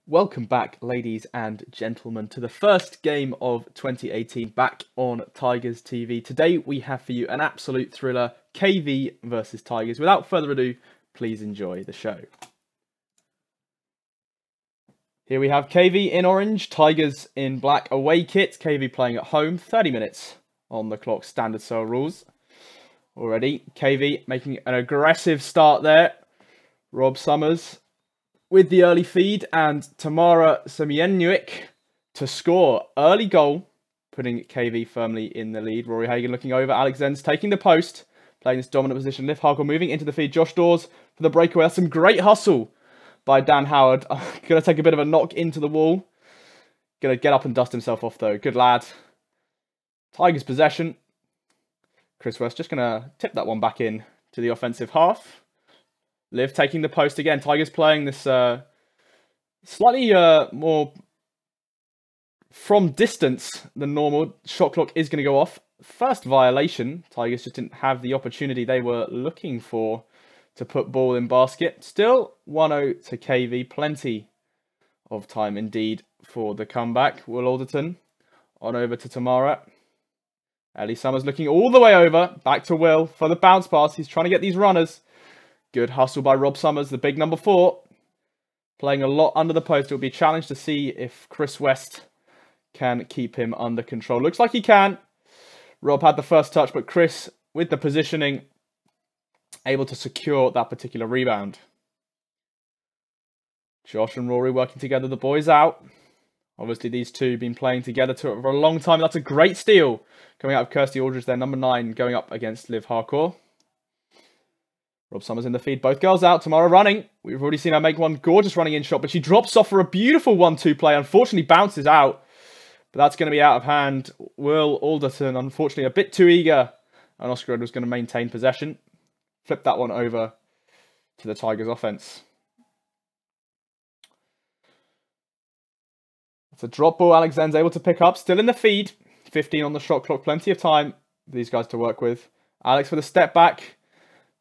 Welcome back, ladies and gentlemen, to the first game of 2018 back on Tigers TV. Today we have for you an absolute thriller, KV versus Tigers. Without further ado, please enjoy the show. Here we have KV in orange, Tigers in black away kit. KV playing at home, 30 minutes on the clock, standard cell rules. Already, KV making an aggressive start there. Rob Summers with the early feed, and Tamara Semienuik to score. Early goal, putting KV firmly in the lead. Rory Hagan looking over. Alex Zenz taking the post, playing this dominant position. Liv Harkle moving into the feed. Josh Dawes for the breakaway. That's some great hustle by Dan Howard. Going to take a bit of a knock into the wall. Going to get up and dust himself off, though. Good lad. Tigers possession. Chris West just going to tip that one back in to the offensive half. Liv taking the post again. Tigers playing this slightly more from distance than normal. Shot clock is going to go off. First violation. Tigers just didn't have the opportunity they were looking for to put ball in basket. Still 1-0 to KV. Plenty of time indeed for the comeback. Will Alderton on over to Tamara. Ellie Summers looking all the way over. Back to Will for the bounce pass. He's trying to get these runners. Good hustle by Rob Summers, the big number 4. Playing a lot under the post. It will be a challenge to see if Chris West can keep him under control. Looks like he can. Rob had the first touch, but Chris, with the positioning, able to secure that particular rebound. Josh and Rory working together. The boys out. Obviously, these two have been playing together for a long time. That's a great steal coming out of Kirsty Aldridge there. Number 9 going up against Liv Harcourt. Rob Summers in the feed. Both girls out. Tamara running. We've already seen her make one gorgeous running in shot, but she drops off for a beautiful 1-2 play. Unfortunately, bounces out. But that's going to be out of hand. Will Alderton, unfortunately, a bit too eager. And Oscar Edwards going to maintain possession. Flip that one over to the Tigers offense. It's a drop ball. Alex Zenz able to pick up. Still in the feed. 15 on the shot clock. Plenty of time for these guys to work with. Alex with a step back.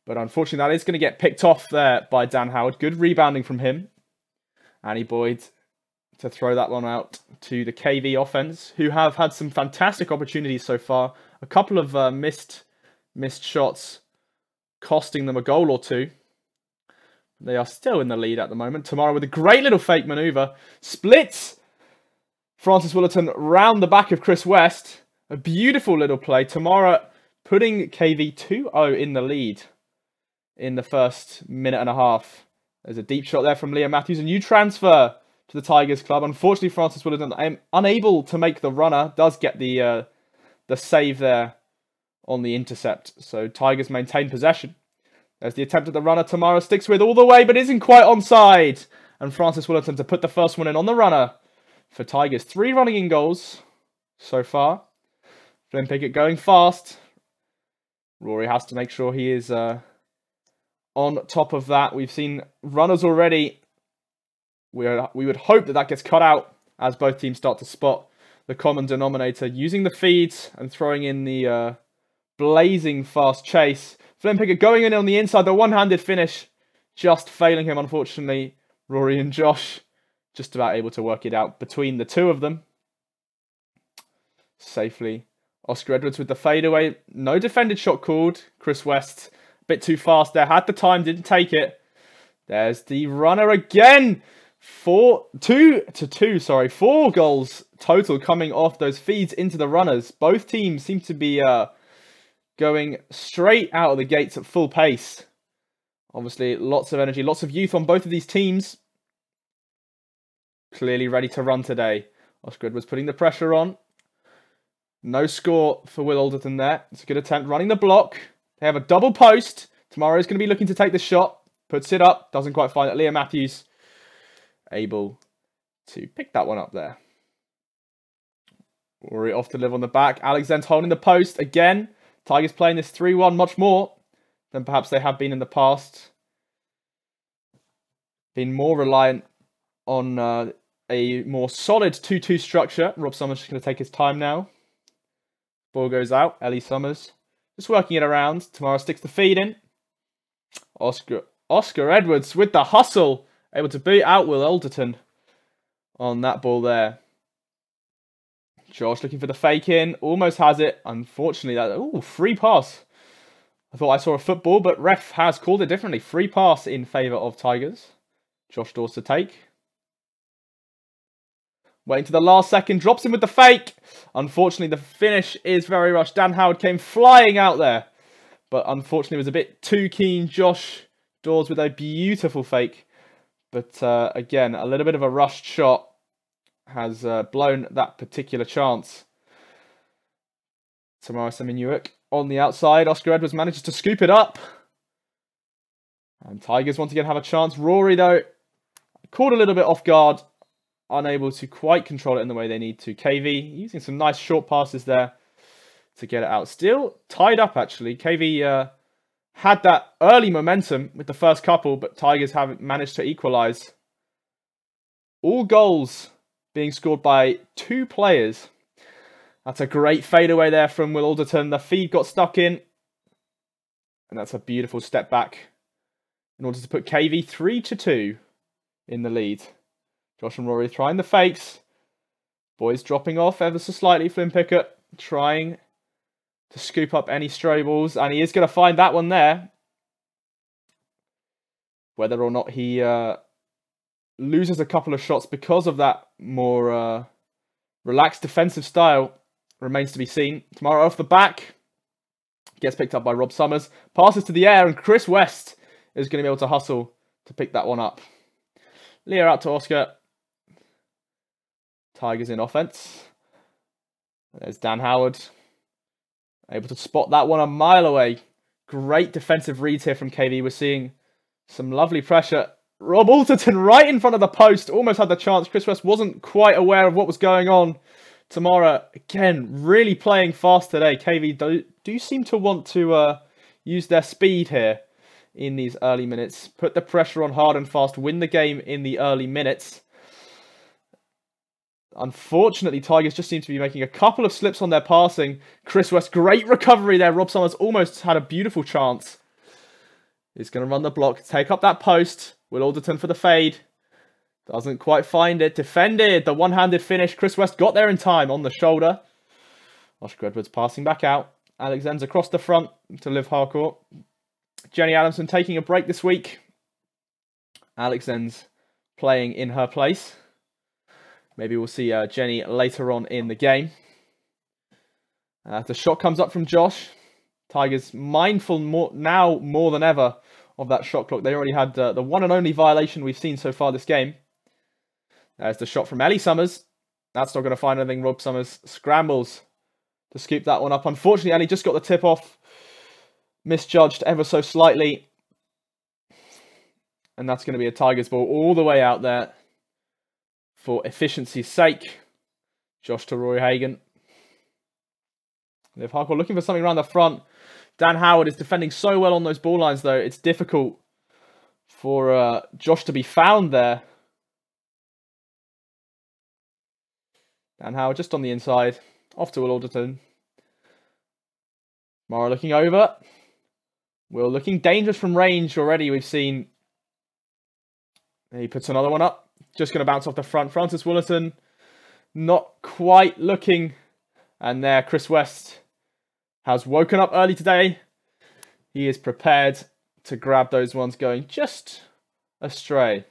But unfortunately, that is going to get picked off there by Dan Howard. Good rebounding from him. Annie Boyd to throw that one out to the KV offense, who have had some fantastic opportunities so far. A couple of missed shots costing them a goal or two. They are still in the lead at the moment. Tamara with a great little fake maneuver. Splits Frances Willerton round the back of Chris West. A beautiful little play. Tamara putting KV 2-0 in the lead in the first minute and a half. There's a deep shot there from Leah Matthews. A new transfer to the Tigers club. Unfortunately, Frances Willerton unable to make the runner. Does get the save there on the intercept. So Tigers maintain possession. There's the attempt at the runner. Tamara sticks with all the way, but isn't quite onside. And Frances Willerton to put the first one in on the runner for Tigers. 3 running in goals so far. Flynn Pickett going fast. Rory has to make sure he is on top of that. We've seen runners already. We would hope that gets cut out as both teams start to spot the common denominator. Using the feeds and throwing in the blazing fast chase. Flynn Pickett going in on the inside. The one-handed finish just failing him, unfortunately. Rory and Josh just about able to work it out between the two of them. Safely. Oscar Edwards with the fadeaway. No defended shot called. Chris West a bit too fast there. Had the time, didn't take it. There's the runner again. 4 goals total coming off those feeds into the runners. Both teams seem to be going straight out of the gates at full pace. Obviously, lots of energy, lots of youth on both of these teams. Clearly ready to run today. Oscar Edwards putting the pressure on. No score for Will Alderton there. It's a good attempt running the block. They have a double post. Tamara is going to be looking to take the shot. Puts it up. Doesn't quite find it. Leah Matthews able to pick that one up there. Rory off to Liv on the back. Alex Zenz holding the post again. Tigers playing this 3-1 much more than perhaps they have been in the past. Been more reliant on a more solid 2-2 structure. Rob Summers just going to take his time now. Ball goes out. Ellie Summers just working it around. Tamara sticks the feed in. Oscar Edwards with the hustle. Able to beat out Will Alderton. on that ball there. Josh looking for the fake in. Almost has it. Unfortunately, that free pass. I thought I saw a football, but ref has called it differently. Free pass in favour of Tigers. Josh Dawes to take. Waiting to the last second. Drops in with the fake. Unfortunately, the finish is very rushed. Dan Howard came flying out there. But unfortunately, was a bit too keen. Josh Dawes with a beautiful fake. But again, a little bit of a rushed shot has blown that particular chance. Tamara Seminuik on the outside. Oscar Edwards manages to scoop it up. And Tigers once again have a chance. Rory, though, caught a little bit off guard. Unable to quite control it in the way they need to. KV using some nice short passes there to get it out. Still tied up, actually. KV had that early momentum with the first couple, but Tigers haven't managed to equalise. All goals being scored by 2 players. That's a great fadeaway there from Will Alderton. The feed got stuck in. And that's a beautiful step back in order to put KV 3-2 in the lead. Josh and Rory trying the fakes. Boys dropping off ever so slightly. Flynn Pickett trying to scoop up any stray balls. And he is going to find that one there. Whether or not he loses a couple of shots because of that more relaxed defensive style remains to be seen. Tamara off the back. Gets picked up by Rob Summers. Passes to the air, and Chris West is going to be able to hustle to pick that one up. Leah out to Oscar. Tigers in offense. There's Dan Howard. Able to spot that one a mile away. Great defensive reads here from KV. We're seeing some lovely pressure. Rob Alderton right in front of the post. Almost had the chance. Chris West wasn't quite aware of what was going on. Tamara, again, really playing fast today. KV do seem to want to use their speed here in these early minutes. Put the pressure on hard and fast. Win the game in the early minutes. Unfortunately, Tigers just seem to be making a couple of slips on their passing. Chris West, great recovery there. Rob Summers almost had a beautiful chance. He's going to run the block, take up that post. Will Alderton for the fade. Doesn't quite find it. Defended. The one-handed finish. Chris West got there in time on the shoulder. Oscar Edwards passing back out. Alex Zenz across the front to Liv Harcourt. Jenny Adamson taking a break this week. Alex Zenz playing in her place. Maybe we'll see Jenny later on in the game. The shot comes up from Josh. Tigers mindful more than ever of that shot clock. They already had the one and only violation we've seen so far this game. There's the shot from Ellie Summers. That's not going to find anything. Rob Summers scrambles to scoop that one up. Unfortunately, Ellie just got the tip off. Misjudged ever so slightly. And that's going to be a Tigers ball all the way out there. For efficiency's sake. Josh to Roy Hagan. Liv Harcourt looking for something around the front. Dan Howard is defending so well on those ball lines, though. It's difficult for Josh to be found there. Dan Howard just on the inside. Off to Will Alderton. Mara looking over. Will looking dangerous from range already. We've seen. He puts another one up. Just going to bounce off the front. Francis Willerton not quite looking. And there, Chris West has woken up early today. He is prepared to grab those ones going just astray.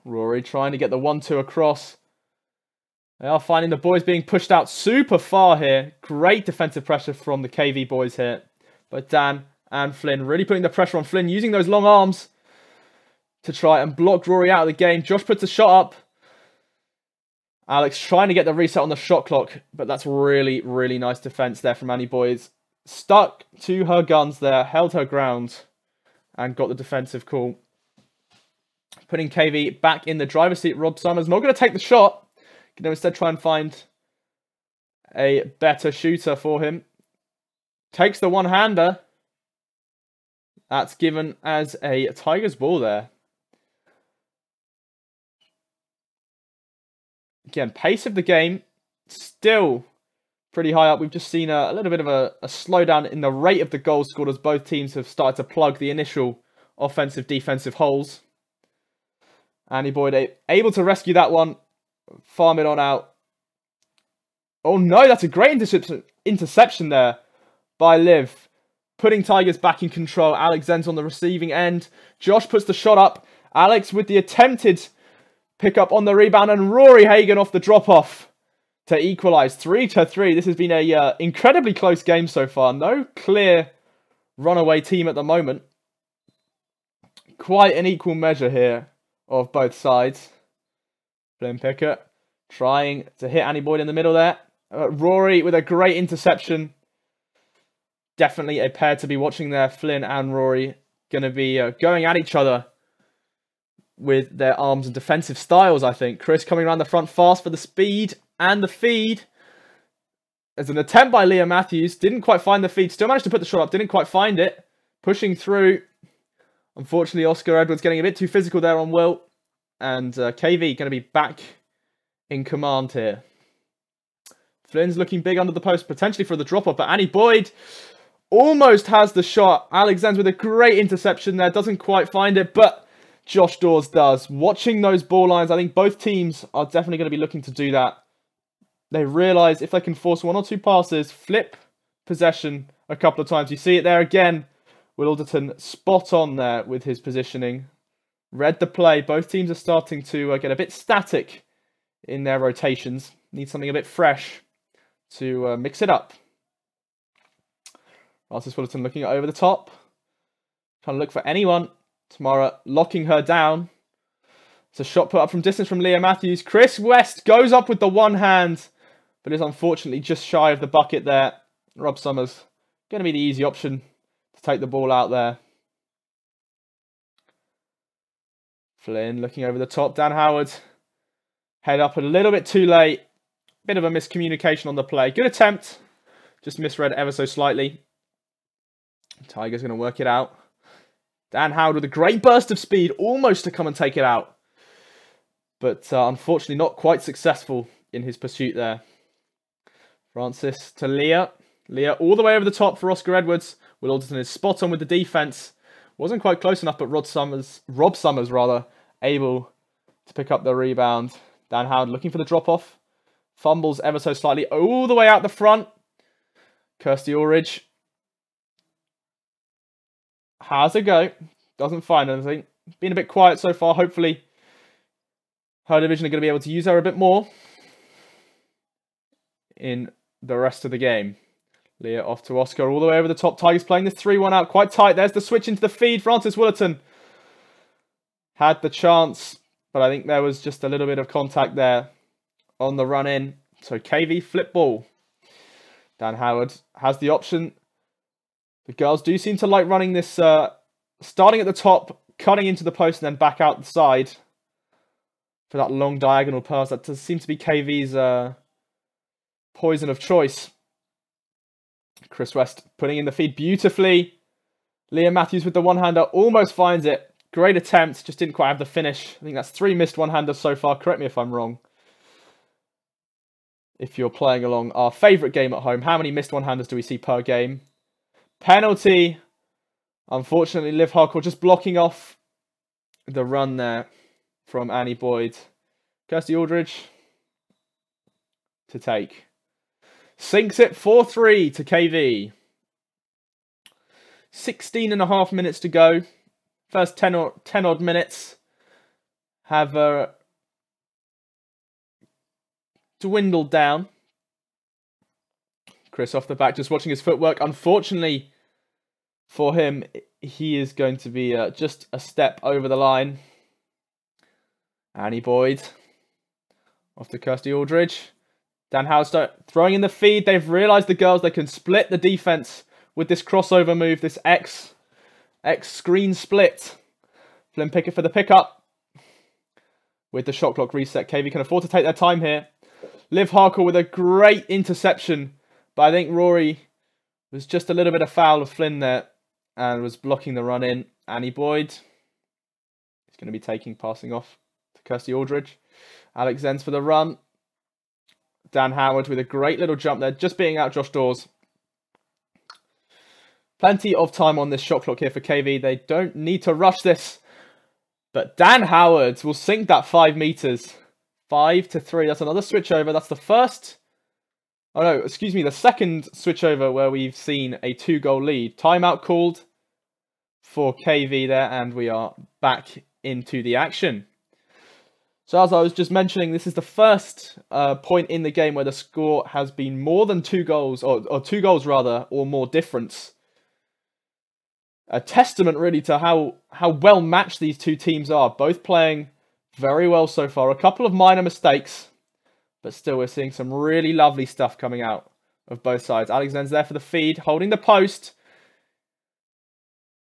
Rory trying to get the 1-2 across. They are finding the boys being pushed out super far here. Great defensive pressure from the KV boys here. But Dan and Flynn really putting the pressure on Flynn, using those long arms to try and block Rory out of the game. Josh puts a shot up. Alex trying to get the reset on the shot clock, but that's really, really nice defense there from Annie Boys. Stuck to her guns there, held her ground, and got the defensive call. Putting KV back in the driver's seat. Rob Summers not going to take the shot. Going to instead try and find a better shooter for him. Takes the one-hander. That's given as a Tigers ball there. Again, pace of the game still pretty high up. We've just seen a little bit of a slowdown in the rate of the goals scored as both teams have started to plug the initial offensive-defensive holes. Annie Boyd able to rescue that one. farm it on out. Oh no, that's a great interception there by Liv. Putting Tigers back in control. Alex Zen's on the receiving end. Josh puts the shot up. Alex with the attempted pick up on the rebound. And Rory Hagan off the drop-off to equalise 3-3. This has been a incredibly close game so far. No clear runaway team at the moment. Quite an equal measure here of both sides. Flynn Pickett trying to hit Annie Boyd in the middle there. Rory with a great interception. Definitely a pair to be watching there. Flynn and Rory going to be going at each other with their arms and defensive styles, I think. Chris coming around the front fast for the speed and the feed. There's an attempt by Leah Matthews. Didn't quite find the feed. Still managed to put the shot up. Didn't quite find it. Pushing through. Unfortunately, Oscar Edwards getting a bit too physical there on Will. And KV going to be back in command here. Flynn's looking big under the post, potentially for the drop-off. But Annie Boyd almost has the shot. Alex Zenz with a great interception there. Doesn't quite find it, but Josh Dawes does. Watching those ball lines, I think both teams are definitely going to be looking to do that. They realise if they can force one or two passes, flip possession a couple of times. You see it there again. Will Alderton spot on there with his positioning. Read the play. Both teams are starting to get a bit static in their rotations. Need something a bit fresh to mix it up. Francis Willerton looking over the top. Trying to look for anyone. Tamara locking her down. It's a shot put up from distance from Leah Matthews. Chris West goes up with the one hand, but is unfortunately just shy of the bucket there. Rob Summers going to be the easy option to take the ball out there. Flynn looking over the top. Dan Howard head up a little bit too late. Bit of a miscommunication on the play. Good attempt. Just misread ever so slightly. Tiger's going to work it out. Dan Howard with a great burst of speed. Almost to come and take it out. But unfortunately not quite successful in his pursuit there. Francis to Leah. Leah all the way over the top for Oscar Edwards. Will Alderton is spot on with the defense. Wasn't quite close enough, but Rob Summers able to pick up the rebound. Dan Howard looking for the drop-off. Fumbles ever so slightly all the way out the front. Kirsty Ulrich has a go. Doesn't find anything. Been a bit quiet so far. Hopefully her division are going to be able to use her a bit more in the rest of the game. Leah off to Oscar all the way over the top. Tigers playing this 3-1 out quite tight. There's the switch into the feed. Francis Willerton had the chance, but I think there was just a little bit of contact there on the run in. So KV flip ball. Dan Howard has the option. The girls do seem to like running this, starting at the top, cutting into the post and then back out the side for that long diagonal pass. That does seem to be KV's poison of choice. Chris West putting in the feed beautifully. Leah Matthews with the one-hander almost finds it. Great attempt, just didn't quite have the finish. I think that's 3 missed one-handers so far. Correct me if I'm wrong. If you're playing along our favourite game at home, how many missed one-handers do we see per game? Penalty. Unfortunately, Liv Harcourt just blocking off the run there from Annie Boyd. Kirsty Aldridge to take. Sinks it 4-3 to KV. 16.5 minutes to go. First 10 odd minutes have dwindled down. Chris off the back, just watching his footwork. Unfortunately for him, he is going to be just a step over the line. Annie Boyd off to Kirsty Aldridge. Dan Howard throwing in the feed. They've realised the girls, they can split the defence with this crossover move, this X screen split. Flynn Pickett for the pickup. With the shot clock reset, KV can afford to take their time here. Liv Harcourt with a great interception. But I think Rory was just a little bit of foul of Flynn there and was blocking the run in. Annie Boyd is going to be passing off to Kirsty Aldridge. Alex Zenz for the run. Dan Howard with a great little jump there, just beating out Josh Dawes. Plenty of time on this shot clock here for KV. They don't need to rush this. But Dan Howard will sink that 5 metres. 5-3. That's another switch over. That's the first. Oh no, excuse me, the second switch over where we've seen a 2-goal lead. Timeout called for KV there, and we are back into the action. So as I was just mentioning, this is the first point in the game where the score has been more than 2 goals, or 2 goals rather, or more difference. A testament really to how well matched these two teams are. Both playing very well so far. A couple of minor mistakes, but still we're seeing some really lovely stuff coming out of both sides. Alex Zens there for the feed, holding the post.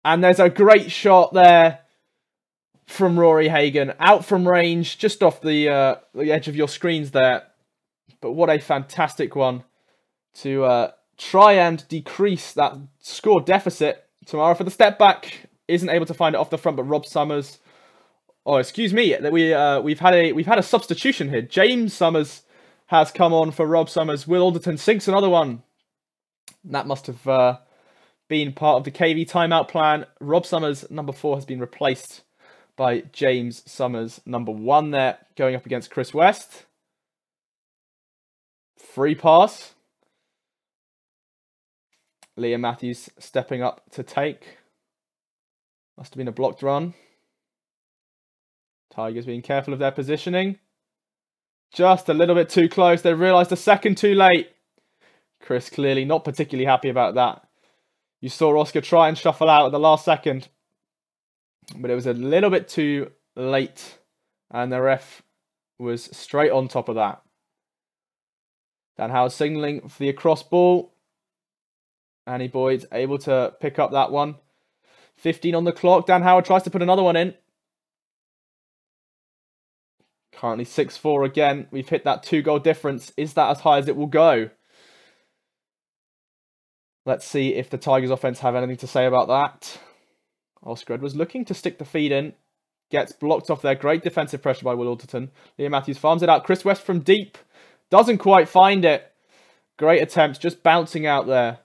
And there's a great shot there from Rory Hagen. Out from range, just off the edge of your screens there. But what a fantastic one to try and decrease that score deficit. Tomorrow for the step back, isn't able to find it off the front, but Rob Summers. Oh, excuse me. We've had a substitution here. James Summers has come on for Rob Summers. Will Alderton sinks another one. That must have been part of the KV timeout plan. Rob Summers, number 4, has been replaced by James Summers, number 1 there, going up against Chris West. Free pass. Liam Matthews stepping up to take. Must have been a blocked run. Tigers being careful of their positioning. Just a little bit too close. They realised a second too late. Chris clearly not particularly happy about that. You saw Oscar try and shuffle out at the last second, but it was a little bit too late, and the ref was straight on top of that. Dan Howard signalling for the across ball. Annie Boyd able to pick up that one. 15 on the clock. Dan Howard tries to put another one in. Currently 6-4 again. We've hit that 2-goal difference. Is that as high as it will go? Let's see if the Tigers offense have anything to say about that. Oscar Edwards looking to stick the feed in. Gets blocked off there. Great defensive pressure by Will Alderton. Liam Matthews farms it out. Chris West from deep. Doesn't quite find it. Great attempt. Just bouncing out there.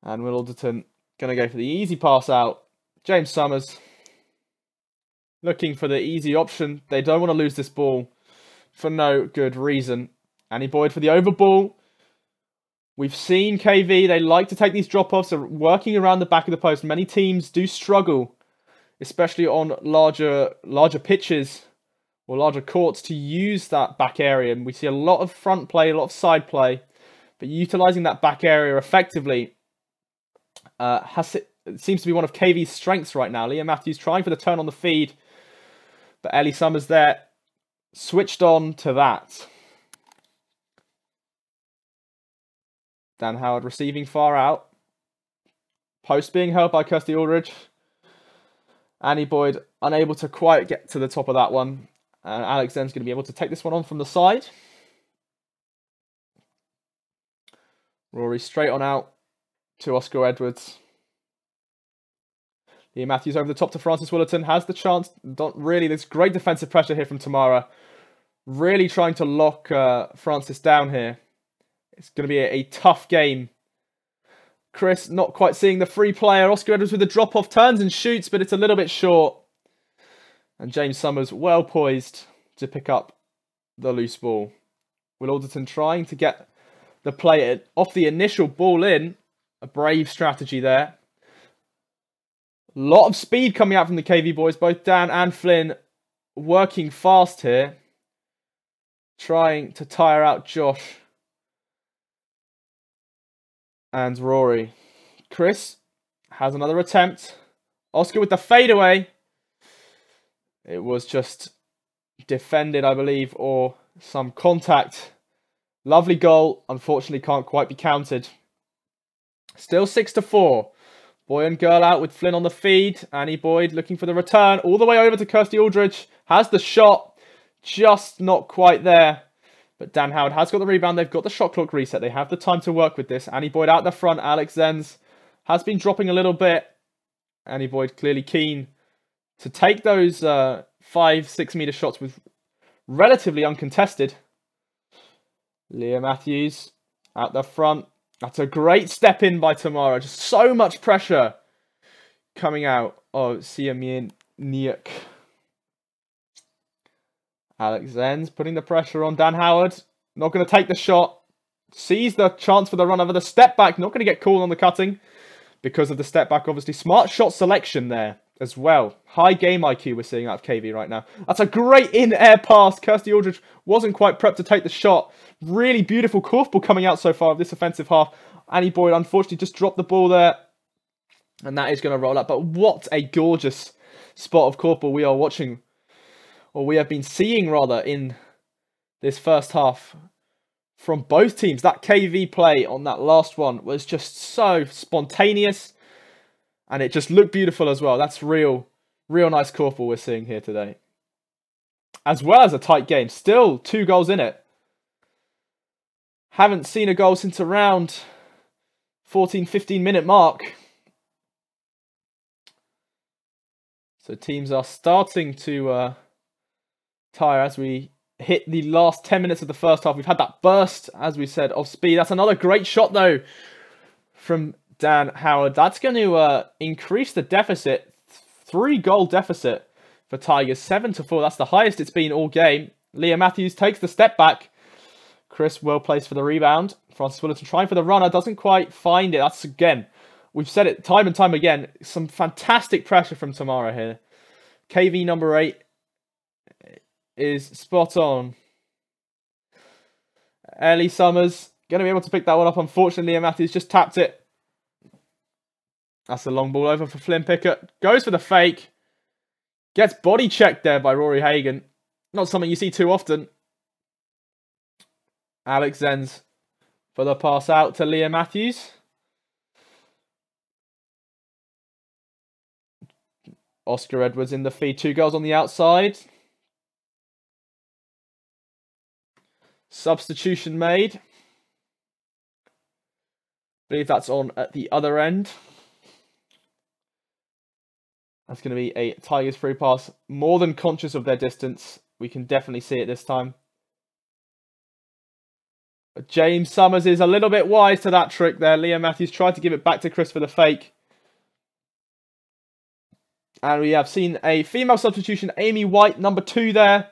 And Will Alderton going to go for the easy pass out. James Summers looking for the easy option. They don't want to lose this ball for no good reason. Annie Boyd for the over ball. We've seen KV. They like to take these drop-offs. They're working around the back of the post. Many teams do struggle, especially on larger pitches or larger courts, to use that back area. And we see a lot of front play, a lot of side play. But utilising that back area effectively seems to be one of KV's strengths right now. Liam Matthews trying for the turn on the feed, but Ellie Summers there switched on to that. Dan Howard receiving far out. Post being held by Kirsty Aldridge. Annie Boyd unable to quite get to the top of that one. And Alex Zen's going to be able to take this one on from the side. Rory straight on out to Oscar Edwards. Liam Matthews over the top to Francis Willerton. Has the chance. There's great defensive pressure here from Tamara. Really trying to lock Francis down here. It's going to be a tough game. Chris not quite seeing the free player. Oscar Edwards with the drop-off, turns and shoots, but it's a little bit short. And James Summers well poised to pick up the loose ball. Will Alderton trying to get the play off the initial ball in. A brave strategy there. A lot of speed coming out from the KV boys. Both Dan and Flynn working fast here. Trying to tire out Josh and Rory. Chris has another attempt. Oscar with the fadeaway. It was just defended, I believe, or some contact. Lovely goal. Unfortunately, can't quite be counted. Still 6-4. Boy and girl out with Flynn on the feed. Annie Boyd looking for the return. All the way over to Kirsty Aldridge. Has the shot. Just not quite there. But Dan Howard has got the rebound. They've got the shot clock reset. They have the time to work with this. Annie Boyd out the front. Alex Zenz has been dropping a little bit. Annie Boyd clearly keen to take those 5-6 meter shots with relatively uncontested. Leah Matthews at the front. That's a great step in by Tamara. Just so much pressure coming out of Sia Niuk. Alex Zenz putting the pressure on Dan Howard. Not going to take the shot. Sees the chance for the run over the step back. Not going to get called on the cutting because of the step back, obviously. Smart shot selection there as well. High game IQ we're seeing out of KV right now. That's a great in-air pass. Kirsty Aldridge wasn't quite prepped to take the shot. Really beautiful korfball coming out so far of this offensive half. Annie Boyd unfortunately just dropped the ball there. And that is going to roll up. But what a gorgeous spot of korfball we are watching. Or we have been seeing, rather, in this first half from both teams. That KV play on that last one was just so spontaneous. And it just looked beautiful as well. That's real nice korfball we're seeing here today. As well as a tight game. Still 2 goals in it. Haven't seen a goal since around 14-15 minute mark. So teams are starting to tire as we hit the last 10 minutes of the first half. We've had that burst, as we said, of speed. That's another great shot, though, from Dan Howard. That's going to increase the deficit. 3-goal deficit for Tigers. 7-4. That's the highest it's been all game. Leah Matthews takes the step back. Chris well placed for the rebound. Frances Willerton trying for the runner. Doesn't quite find it. That's, again, we've said it time and time again. Some fantastic pressure from Tamara here. KV number 8 is spot on. Ellie Summers going to be able to pick that one up. Unfortunately, Leah Matthews just tapped it. That's a long ball over for Flynn Pickett. Goes for the fake. Gets body checked there by Rory Hagan. Not something you see too often. Alex Zenz for the pass out to Leah Matthews. Oscar Edwards in the feed. 2 goals on the outside. Substitution made. I believe that's on at the other end. That's going to be a Tigers free pass. More than conscious of their distance. We can definitely see it this time. But James Summers is a little bit wise to that trick there. Leah Matthews tried to give it back to Chris for the fake. And we have seen a female substitution. Amy White, number 2 there.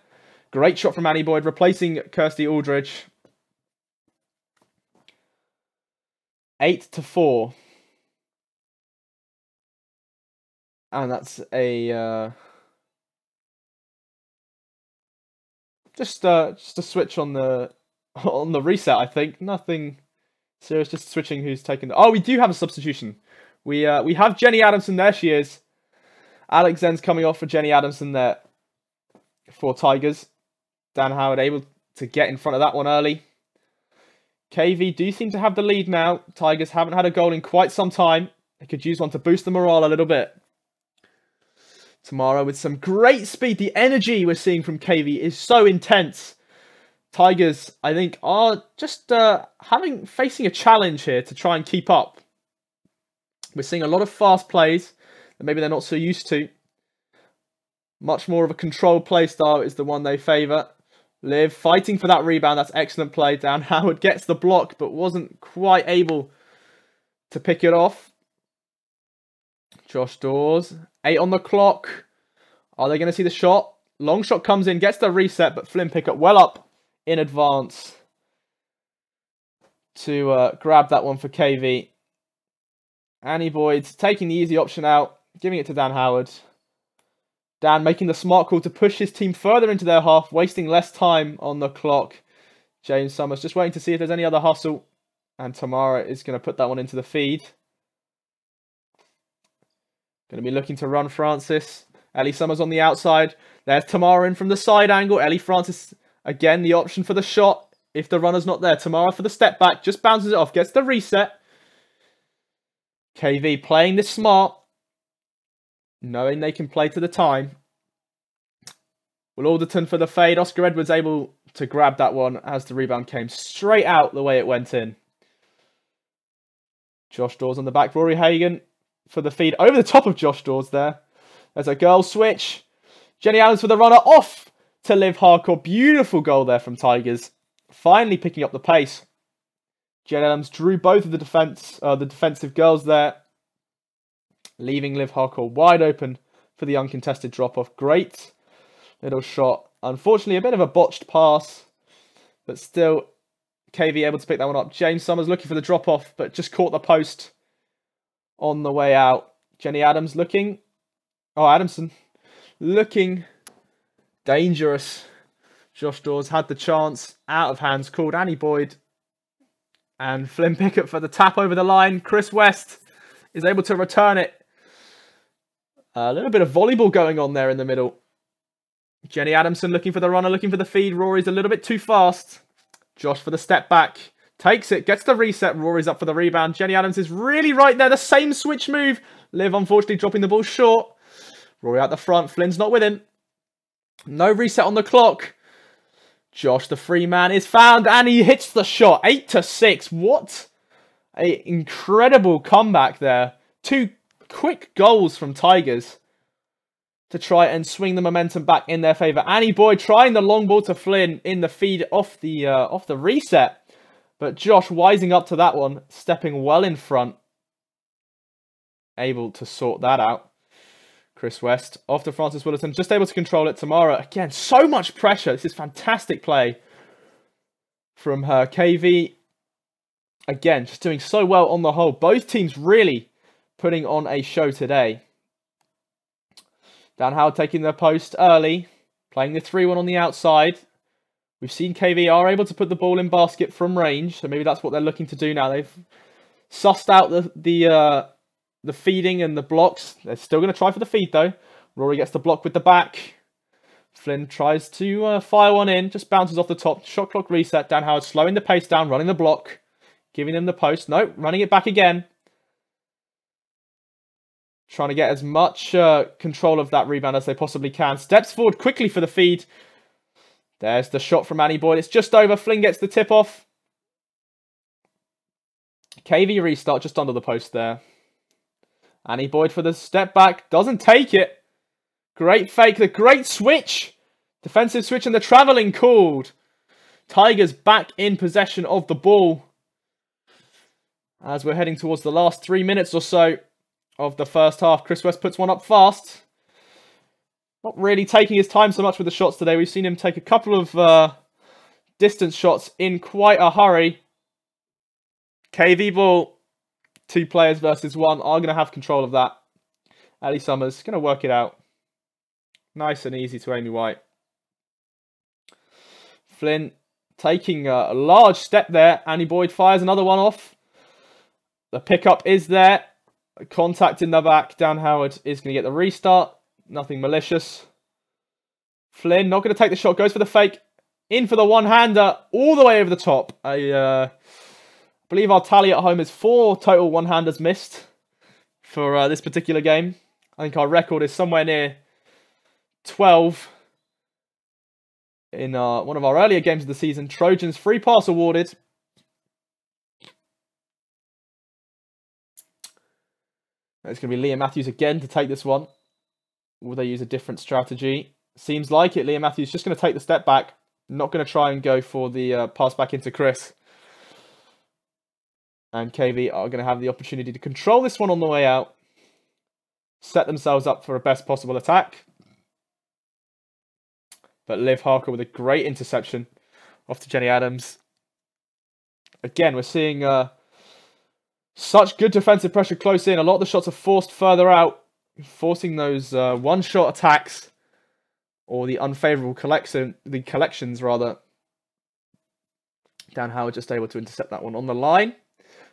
Great shot from Annie Boyd, replacing Kirsty Aldridge. 8-4. And that's a just a switch on the reset, I think. Nothing serious, just switching who's taken. Oh, we do have a substitution. We have Jenny Adamson. There she is. Alex Zenz coming off for Jenny Adamson there for Tigers. Dan Howard able to get in front of that one early. KV do seem to have the lead now. Tigers haven't had a goal in quite some time. They could use one to boost the morale a little bit. Tamara with some great speed. The energy we're seeing from KV is so intense. Tigers, I think, are just facing a challenge here to try and keep up. We're seeing a lot of fast plays that maybe they're not so used to. Much more of a controlled play style is the one they favour. Liv fighting for that rebound. That's excellent play. Dan Howard gets the block, but wasn't quite able to pick it off. Josh Dawes, 8 on the clock. Are they going to see the shot? Long shot comes in, gets the reset, but Flynn Pickett well up in advance to grab that one for KV. Annie Boyd taking the easy option out, giving it to Dan Howard. Dan making the smart call to push his team further into their half, wasting less time on the clock. James Summers just waiting to see if there's any other hustle. And Tamara is going to put that one into the feed. Going to be looking to run Francis. Ellie Summers on the outside. There's Tamara in from the side angle. Ellie Francis, again, the option for the shot. If the runner's not there, Tamara for the step back. Just bounces it off. Gets the reset. KV playing this smart. Knowing they can play to the time. Will Alderton for the fade. Oscar Edwards able to grab that one as the rebound came straight out the way it went in. Josh Dawes on the back. Rory Hagan for the feed over the top of Josh Dawes there. There's a girl switch. Jenny Adams for the runner off to Liv Harcourt. Beautiful goal there from Tigers. Finally picking up the pace. Jenny Adams drew both of the defensive girls there. Leaving Liv Harcourt wide open for the uncontested drop-off. Great little shot Unfortunately, a bit of a botched pass, but still KV able to pick that one up. James Summers looking for the drop-off, but just caught the post on the way out. Jenny Adams looking... Oh, Adamson looking dangerous. Josh Dawes had the chance. Out of hands called. Annie Boyd. And Flynn Pickett for the tap over the line. Chris West is able to return it. A little bit of volleyball going on there in the middle. Jenny Adamson looking for the runner, looking for the feed. Rory's a little bit too fast. Josh for the step back. Takes it, gets the reset. Rory's up for the rebound. Jenny Adams is really right there. The same switch move. Liv unfortunately dropping the ball short. Rory out the front. Flynn's not with him. No reset on the clock. Josh, the free man, is found and he hits the shot. 8-6. What an incredible comeback there. 2 quick goals from Tigers to try and swing the momentum back in their favour. Annie Boyd trying the long ball to Flynn in the feed off the reset. But Josh wising up to that one, stepping well in front. Able to sort that out. Chris West off to Francis Willerton, just able to control it. Tamara, again, so much pressure. This is fantastic play from her. KV, again, just doing so well on the whole. Both teams really putting on a show today. Dan Howard taking their post early, playing the 3-1 on the outside. We've seen KV are able to put the ball in basket from range, so maybe that's what they're looking to do now. They've sussed out the feeding and the blocks. They're still going to try for the feed, though. Rory gets the block with the back. Flynn tries to fire one in. Just bounces off the top. Shot clock reset. Dan Howard slowing the pace down, running the block. Giving them the post. No, running it back again. Trying to get as much control of that rebound as they possibly can. Steps forward quickly for the feed. There's the shot from Annie Boyd. It's just over. Flynn gets the tip off. KV restart just under the post there. Annie Boyd for the step back. Doesn't take it. Great fake. The great switch. Defensive switch and the travelling called. Tigers back in possession of the ball. As we're heading towards the last 3 minutes or so of the first half. Chris West puts one up fast. Not really taking his time so much with the shots today. We've seen him take a couple of distance shots in quite a hurry. KV ball. 2 players versus 1 are going to have control of that. Ellie Summers going to work it out. Nice and easy to Amy White. Flynn taking a large step there. Annie Boyd fires another one off. The pickup is there. Contact in the back. Dan Howard is going to get the restart. Nothing malicious. Flynn not going to take the shot. Goes for the fake. In for the one-hander. All the way over the top. I believe our tally at home is 4 total one-handers missed for this particular game. I think our record is somewhere near 12 in one of our earlier games of the season. Trojans free pass awarded. It's going to be Leah Matthews again to take this one. Will they use a different strategy? Seems like it. Leah Matthews just going to take the step back. Not going to try and go for the pass back into Chris. And KV are going to have the opportunity to control this one on the way out. Set themselves up for a best possible attack. But Liv Harker with a great interception off to Jenny Adams. Again, we're seeing such good defensive pressure close in. A lot of the shots are forced further out. Forcing those one-shot attacks. Or the unfavourable collections, rather. Dan Howard just able to intercept that one on the line.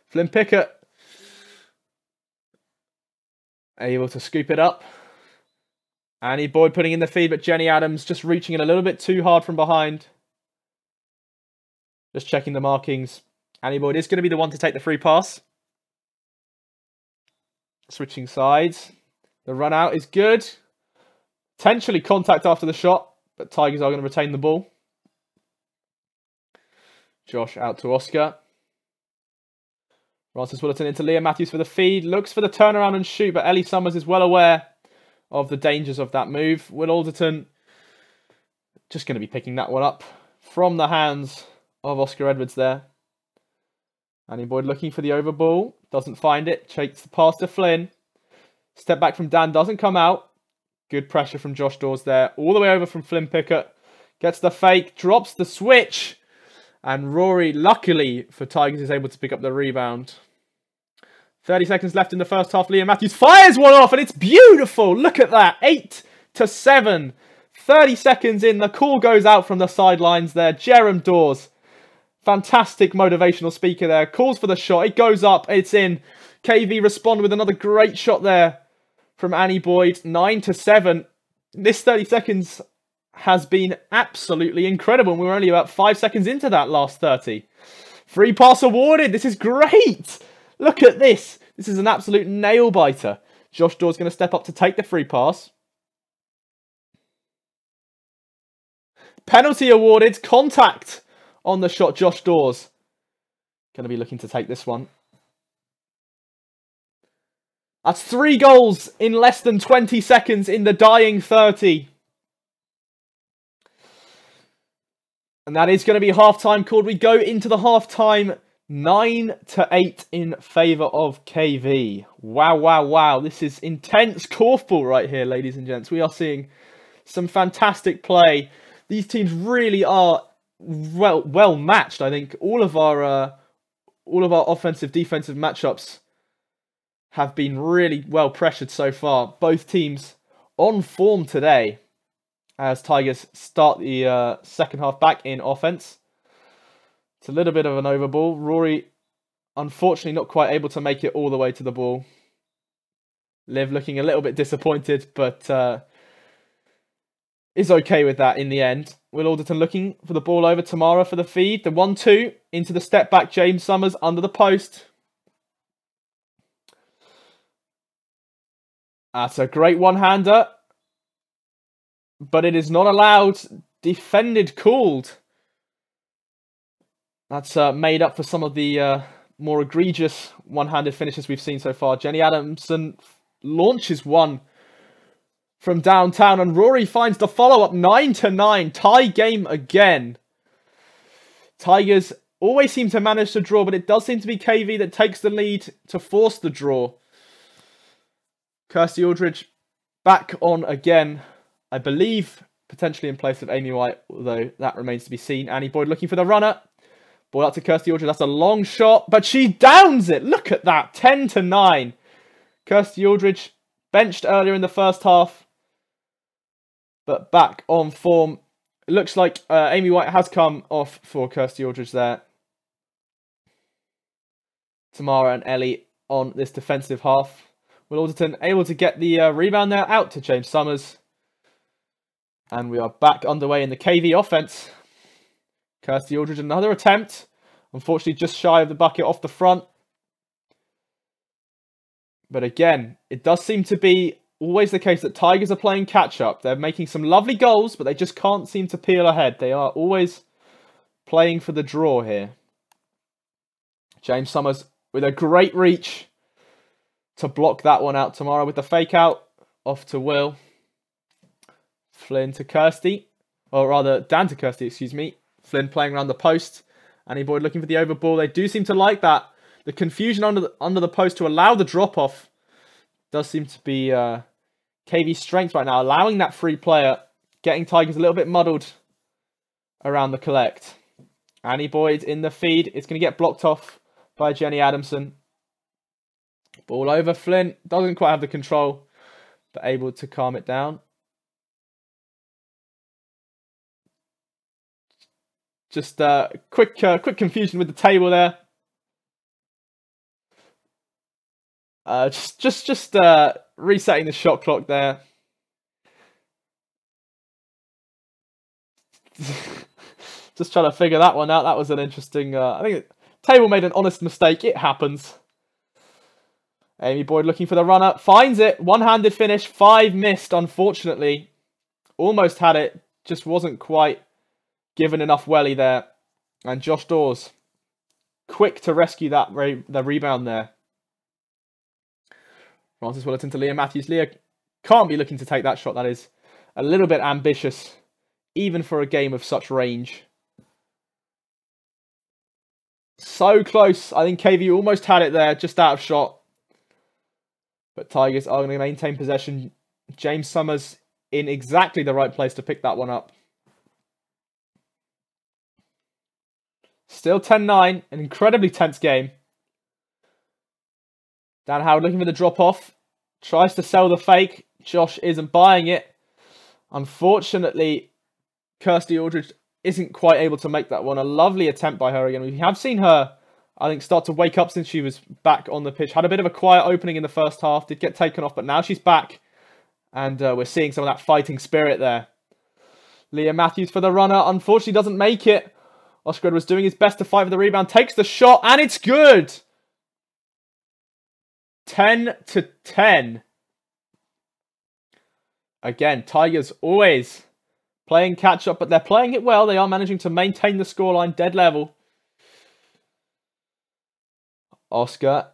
Flynn Pickett able to scoop it up. Annie Boyd putting in the feed, but Jenny Adams just reaching it a little bit too hard from behind. Just checking the markings. Annie Boyd is going to be the one to take the free pass. Switching sides. The run out is good. Potentially contact after the shot, but Tigers are going to retain the ball. Josh out to Oscar. Francis Willerton into Leah Matthews for the feed. Looks for the turnaround and shoot, but Ellie Summers is well aware of the dangers of that move. Will Alderton just going to be picking that one up from the hands of Oscar Edwards there. Annie Boyd looking for the over ball. Doesn't find it. Takes the pass to Flynn. Step back from Dan. Doesn't come out. Good pressure from Josh Dawes there. All the way over from Flynn Pickett. Gets the fake, drops the switch. And Rory, luckily for Tigers, is able to pick up the rebound. 30 seconds left in the first half. Liam Matthews fires one off, and it's beautiful. Look at that. 8-7. 30 seconds in. The call goes out from the sidelines there. Jerem Dawes. Fantastic motivational speaker there. Calls for the shot. It goes up. It's in. KV respond with another great shot there from Annie Boyd. 9-7. This 30 seconds has been absolutely incredible. We were only about 5 seconds into that last 30. Free pass awarded. This is great. Look at this. This is an absolute nail-biter. Josh Dawes going to step up to take the free pass. Penalty awarded. Contact on the shot. Josh Dawes going to be looking to take this one. That's 3 goals in less than 20 seconds in the dying 30. And that is going to be half-time called. We go into the half-time 9-8 in favour of KV. Wow, wow, wow. This is intense korfball right here, ladies and gents. We are seeing some fantastic play. These teams really are well matched. I think all of our offensive, defensive matchups have been really well pressured so far. Both teams on form today as Tigers start the second half back in offense. It's a little bit of an overball. Rory, unfortunately, not quite able to make it all the way to the ball. Liv looking a little bit disappointed, but is okay with that in the end. Will Alderton looking for the ball over. Tamara for the feed. The 1-2 into the step back. James Summers under the post. That's a great one-hander. But it is not allowed. Defended called. That's made up for some of the more egregious one-handed finishes we've seen so far. Jenny Adamson launches one from downtown, and Rory finds the follow-up. 9-9. Tie game again. Tigers always seem to manage to draw, but it does seem to be KV that takes the lead to force the draw. Kirsty Aldridge back on again. I believe potentially in place of Amy White, although that remains to be seen. Annie Boyd looking for the runner. Ball out to Kirsty Aldridge. That's a long shot, but she downs it. Look at that. 10-9. Kirsty Aldridge benched earlier in the first half, but back on form. It looks like Amy White has come off for Kirsty Aldridge there. Tamara and Ellie on this defensive half. Will Alderton able to get the rebound there out to James Summers. And we are back underway in the KV offense. Kirsty Aldridge, another attempt. Unfortunately, just shy of the bucket off the front. But again, it does seem to be always the case that Tigers are playing catch-up. They're making some lovely goals, but they just can't seem to peel ahead. They are always playing for the draw here. James Summers with a great reach to block that one out. Tamara with the fake out. Off to Will. Flynn to Kirsty. Or rather, Dan to Kirsty, excuse me. Flynn playing around the post. Annie Boyd looking for the over ball. They do seem to like that. The confusion under the post to allow the drop-off does seem to be KV's strength right now. Allowing that free player. Getting Tigers a little bit muddled around the collect. Annie Boyd in the feed. It's going to get blocked off by Jenny Adamson. Ball over. Flynn doesn't quite have the control, but able to calm it down. Just quick confusion with the table there. Just resetting the shot clock there. Just trying to figure that one out. That was an interesting. I think the table made an honest mistake. It happens. Amy Boyd looking for the runner. Finds it. One-handed finish. 5 missed, unfortunately. Almost had it. Just wasn't quite given enough welly there. And Josh Dawes quick to rescue that the rebound there. Francis Willerton to Leah Matthews. Leah can't be looking to take that shot. That is a little bit ambitious, even for a game of such range. So close. I think KV almost had it there, just out of shot. But Tigers are going to maintain possession. James Summers in exactly the right place to pick that one up. Still 10-9. An incredibly tense game. Dan Howard looking for the drop-off. Tries to sell the fake. Josh isn't buying it. Unfortunately, Kirsty Aldridge isn't quite able to make that one. A lovely attempt by her again. We have seen her, I think, start to wake up since she was back on the pitch. Had a bit of a quiet opening in the first half. Did get taken off, but now she's back. And we're seeing some of that fighting spirit there. Leah Matthews for the runner. Unfortunately, doesn't make it. Oscar was doing his best to fight for the rebound. Takes the shot, and it's good. 10-10. Again, Tigers always playing catch-up, but they're playing it well. They are managing to maintain the scoreline dead level. Oscar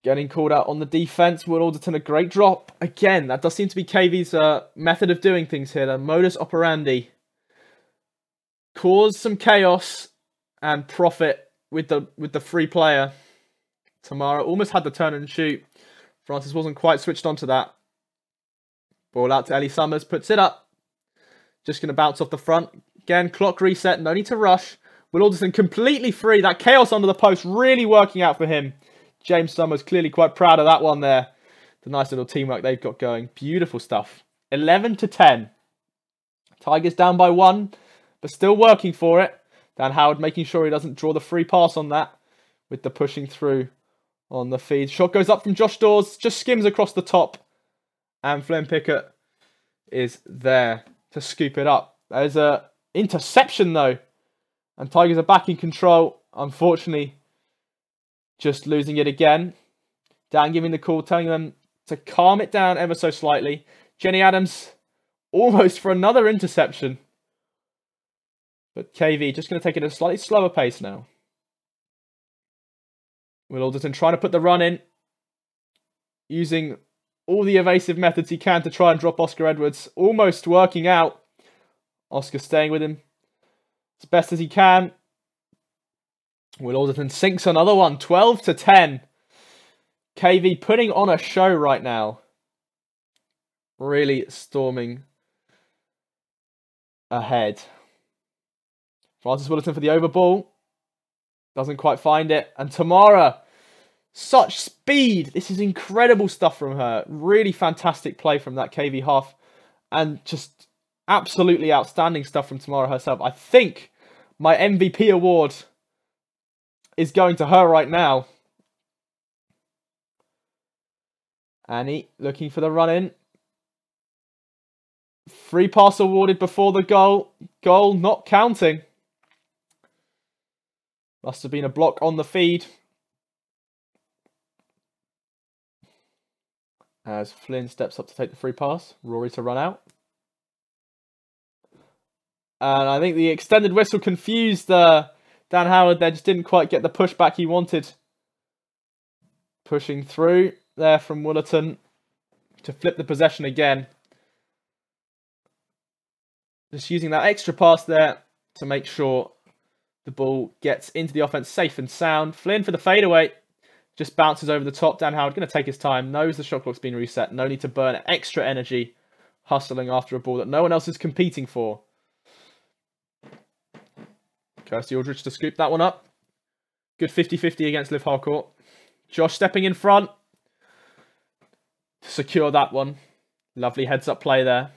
getting called out on the defense. Will Alderton, a great drop. Again, that does seem to be KV's method of doing things here. The modus operandi. Cause some chaos and profit with the free player. Tamara almost had the turn and shoot. Francis wasn't quite switched on to that. Ball out to Ellie Summers. Puts it up. Just going to bounce off the front. Again, clock reset. No need to rush. Will Alderton completely free. That chaos under the post really working out for him. James Summers clearly quite proud of that one there. The nice little teamwork they've got going. Beautiful stuff. 11-10. Tigers down by 1, but still working for it. Dan Howard making sure he doesn't draw the free pass on that with the pushing through on the feed. Shot goes up from Josh Dawes. Just skims across the top. And Flynn Pickett is there to scoop it up. There's a interception though. And Tigers are back in control. Unfortunately, just losing it again. Dan giving the call, telling them to calm it down ever so slightly. Jenny Adams almost for another interception. But KV just going to take it at a slightly slower pace now. Will Alderton trying to put the run in. Using all the evasive methods he can to try and drop Oscar Edwards. Almost working out. Oscar staying with him as best as he can. Will Alderton sinks another one. 12-10. KV putting on a show right now. Really storming ahead. Francis Willerton for the over ball. Doesn't quite find it. And Tamara, such speed. This is incredible stuff from her. Really fantastic play from that KV half. And just absolutely outstanding stuff from Tamara herself. I think my MVP award is going to her right now. Annie looking for the run-in. Free pass awarded before the goal. Goal not counting. Must have been a block on the feed. As Flynn steps up to take the free pass. Rory to run out. And I think the extended whistle confused Dan Howard there. Just didn't quite get the pushback he wanted. Pushing through there from Willerton to flip the possession again. Just using that extra pass there to make sure the ball gets into the offense safe and sound. Flynn for the fadeaway. Just bounces over the top. Dan Howard going to take his time. Knows the shot clock's been reset. No need to burn extra energy hustling after a ball that no one else is competing for. Kirsty Aldridge to scoop that one up. Good 50-50 against Liv Harcourt. Josh stepping in front to secure that one. Lovely heads-up play there.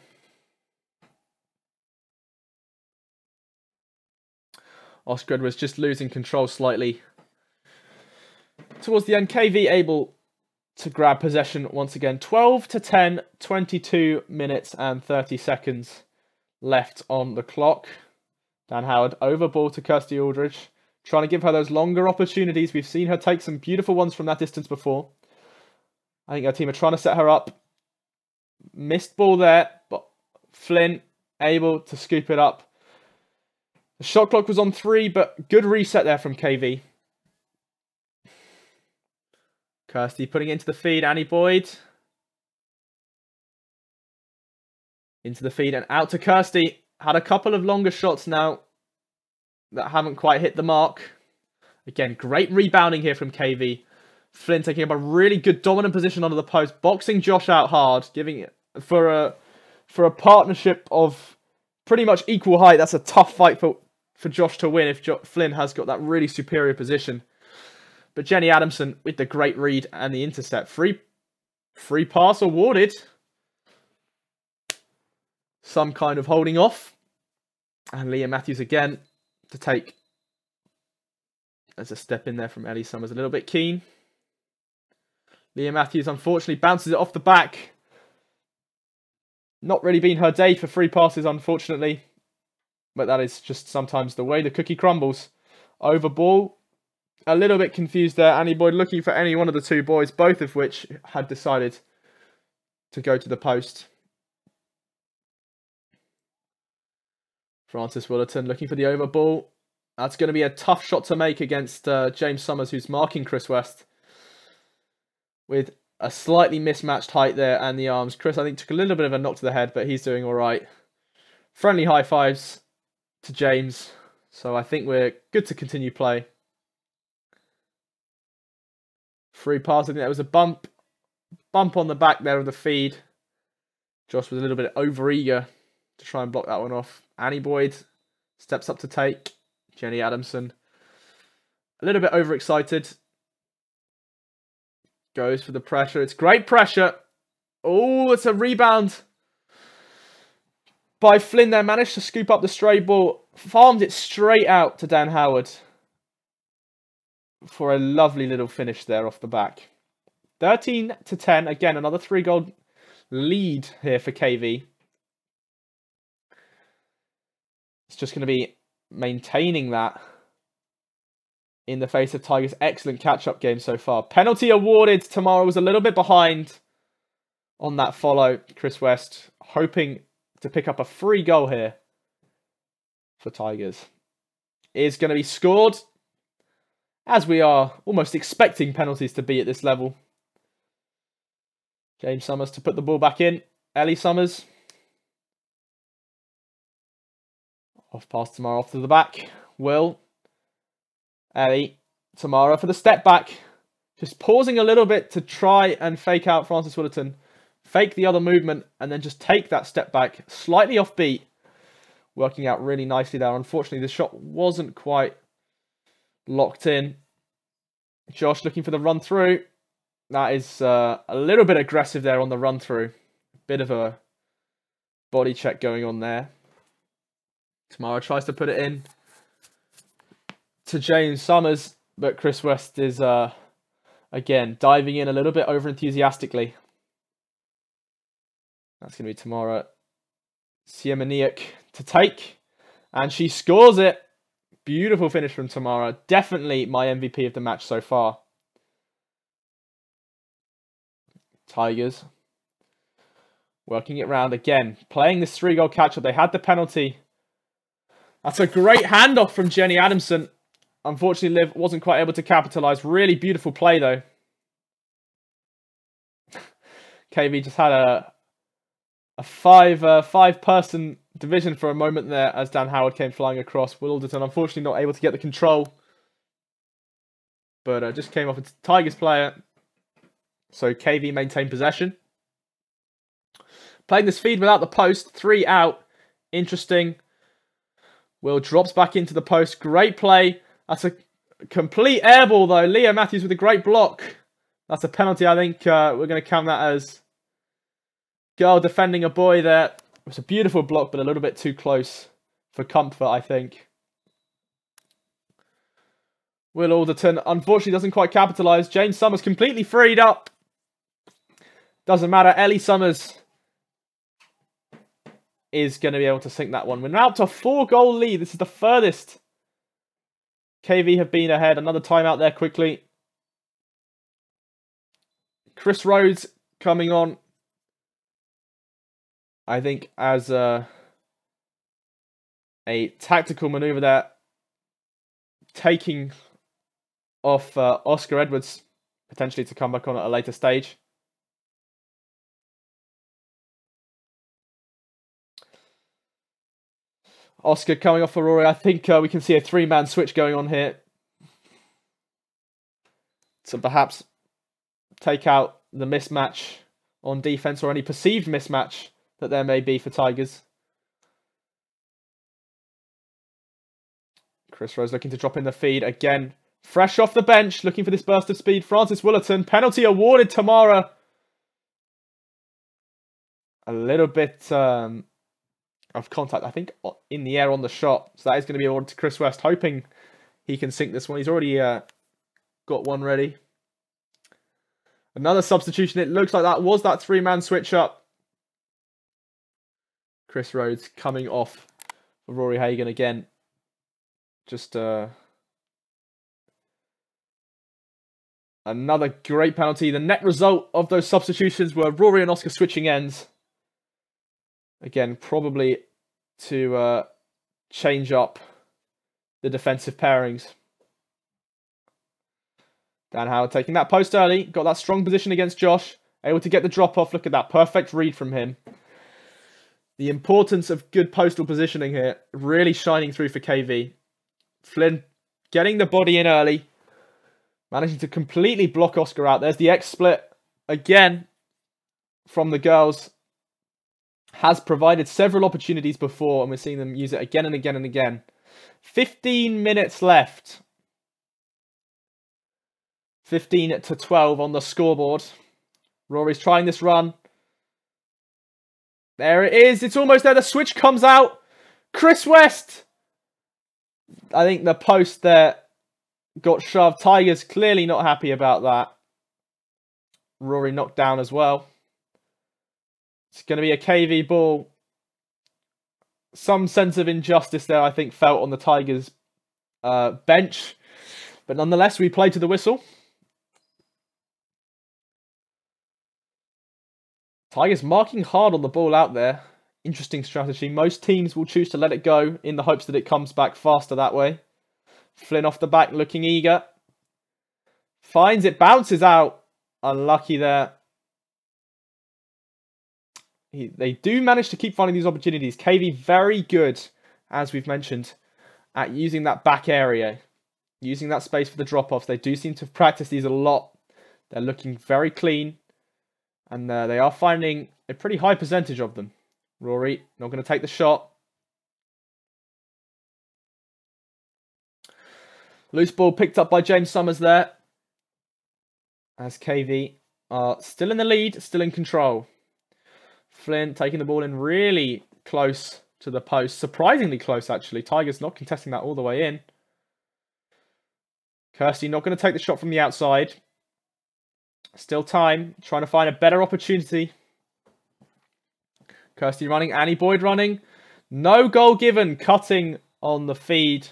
Oscar was just losing control slightly. Towards the end, KV able to grab possession once again. 12-10, 22 minutes and 30 seconds left on the clock. Dan Howard over ball to Kirsty Aldridge. Trying to give her those longer opportunities. We've seen her take some beautiful ones from that distance before. I think her team are trying to set her up. Missed ball there, but Flynn able to scoop it up. The shot clock was on 3, but good reset there from KV. Kirsty putting it into the feed. Annie Boyd. Into the feed and out to Kirsty. Had a couple of longer shots now that haven't quite hit the mark. Again, great rebounding here from KV. Flynn taking up a really good dominant position under the post. Boxing Josh out hard. Giving it for a partnership of pretty much equal height. That's a tough fight for for Josh to win if Flynn has got that really superior position. But Jenny Adamson with the great read and the intercept. Free pass awarded. Some kind of holding off. And Leah Matthews again to take. There's a step in there from Ellie Summers. A little bit keen. Leah Matthews unfortunately bounces it off the back. Not really been her day for free passes, unfortunately. But that is just sometimes the way the cookie crumbles. Over ball. A little bit confused there. Annie Boyd looking for any one of the two boys, both of which had decided to go to the post. Frances Willerton looking for the over ball. That's going to be a tough shot to make against James Summers, who's marking Chris West. With a slightly mismatched height there and the arms. Chris, I think, took a little bit of a knock to the head, but he's doing all right. Friendly high fives to James. So I think we're good to continue play. Free pass. I think there was a bump on the back there of the feed. Josh was a little bit over-eager to try and block that one off. Annie Boyd steps up to take. Jenny Adamson. A little bit overexcited. Goes for the pressure. It's great pressure. Oh, it's a rebound by Flynn there. Managed to scoop up the stray ball. Farmed it straight out to Dan Howard. For a lovely little finish there off the back. 13-10. Again, another 3-goal lead here for KV. It's just going to be maintaining that in the face of Tigers' excellent catch-up game so far. Penalty awarded. Tamara was a little bit behind on that follow. Chris West hoping to pick up a free goal here for Tigers. Is going to be scored, as we are almost expecting penalties to be at this level. James Summers to put the ball back in. Ellie Summers. Off pass Tamara off to the back. Will. Ellie. Tamara for the step back. Just pausing a little bit to try and fake out Frances Willerton. Fake the other movement and then just take that step back. Slightly offbeat. Working out really nicely there. Unfortunately, the shot wasn't quite locked in. Josh looking for the run through. That is a little bit aggressive there on the run through. Bit of a body check going on there. Tamara tries to put it in to James Summers, but Chris West is again diving in a little bit over enthusiastically. That's going to be Tamara Siemeniuk to take, and she scores it. Beautiful finish from Tamara. Definitely my MVP of the match so far. Tigers working it round again. Playing this 3-goal catch-up. They had the penalty. That's a great handoff from Jenny Adamson. Unfortunately, Liv wasn't quite able to capitalise. Really beautiful play, though. KV just had a five-person division for a moment there as Dan Howard came flying across. Will Alderton, unfortunately, not able to get the control. But just came off a Tigers player. So KV maintained possession. Playing this feed without the post. 3 out. Interesting. Will drops back into the post. Great play. That's a complete airball, though. Leah Matthews with a great block. That's a penalty, I think. We're going to count that as girl defending a boy there. It was a beautiful block, but a little bit too close for comfort, I think. Will Alderton, unfortunately, doesn't quite capitalise. James Summers completely freed up. Doesn't matter. Ellie Summers is going to be able to sink that one. We're now up to a 4-goal lead. This is the furthest KV have been ahead. Another timeout there quickly. Chris Rhodes coming on. I think as a tactical manoeuvre there. Taking off Oscar Edwards. Potentially to come back on at a later stage. Oscar coming off for Rory. I think we can see a 3-man switch going on here. To perhaps take out the mismatch on defense or any perceived mismatch that there may be for Tigers. Chris Rose looking to drop in the feed again. Fresh off the bench, looking for this burst of speed. Francis Willerton, penalty awarded. Tamara. A little bit of contact, I think, in the air on the shot. So that is going to be awarded to Chris West, hoping he can sink this one. He's already got one ready. Another substitution. It looks like that was that three-man switch up. Chris Rhodes coming off for Rory Hagan again. Just another great penalty. The net result of those substitutions were Rory and Oscar switching ends. Again, probably to change up the defensive pairings. Dan Howard taking that post early. Got that strong position against Josh. Able to get the drop off. Look at that. Perfect read from him. The importance of good postal positioning here really shining through for KV. Flynn getting the body in early. Managing to completely block Oscar out. There's the X split again from the girls. Has provided several opportunities before, and we're seeing them use it again and again and again. 15 minutes left. 15-12 on the scoreboard. Rory's trying this run. There it is. It's almost there. The switch comes out. Chris West. I think the post there got shoved. Tigers clearly not happy about that. Rory knocked down as well. It's going to be a KV ball. Some sense of injustice there, I think, felt on the Tigers' bench. But nonetheless, we play to the whistle. Tigers marking hard on the ball out there. Interesting strategy. Most teams will choose to let it go in the hopes that it comes back faster that way. Flynn off the back, looking eager. Finds it, bounces out. Unlucky there. They do manage to keep finding these opportunities. KV very good, as we've mentioned, at using that back area. Using that space for the drop-offs. They do seem to practice these a lot. They're looking very clean. And they are finding a pretty high percentage of them. Rory not going to take the shot. Loose ball picked up by James Summers there. As KV are still in the lead, still in control. Flynn taking the ball in really close to the post. Surprisingly close, actually. Tigers not contesting that all the way in. Kirsty not going to take the shot from the outside. Still time. Trying to find a better opportunity. Kirsty running. Annie Boyd running. No goal given. Cutting on the feed.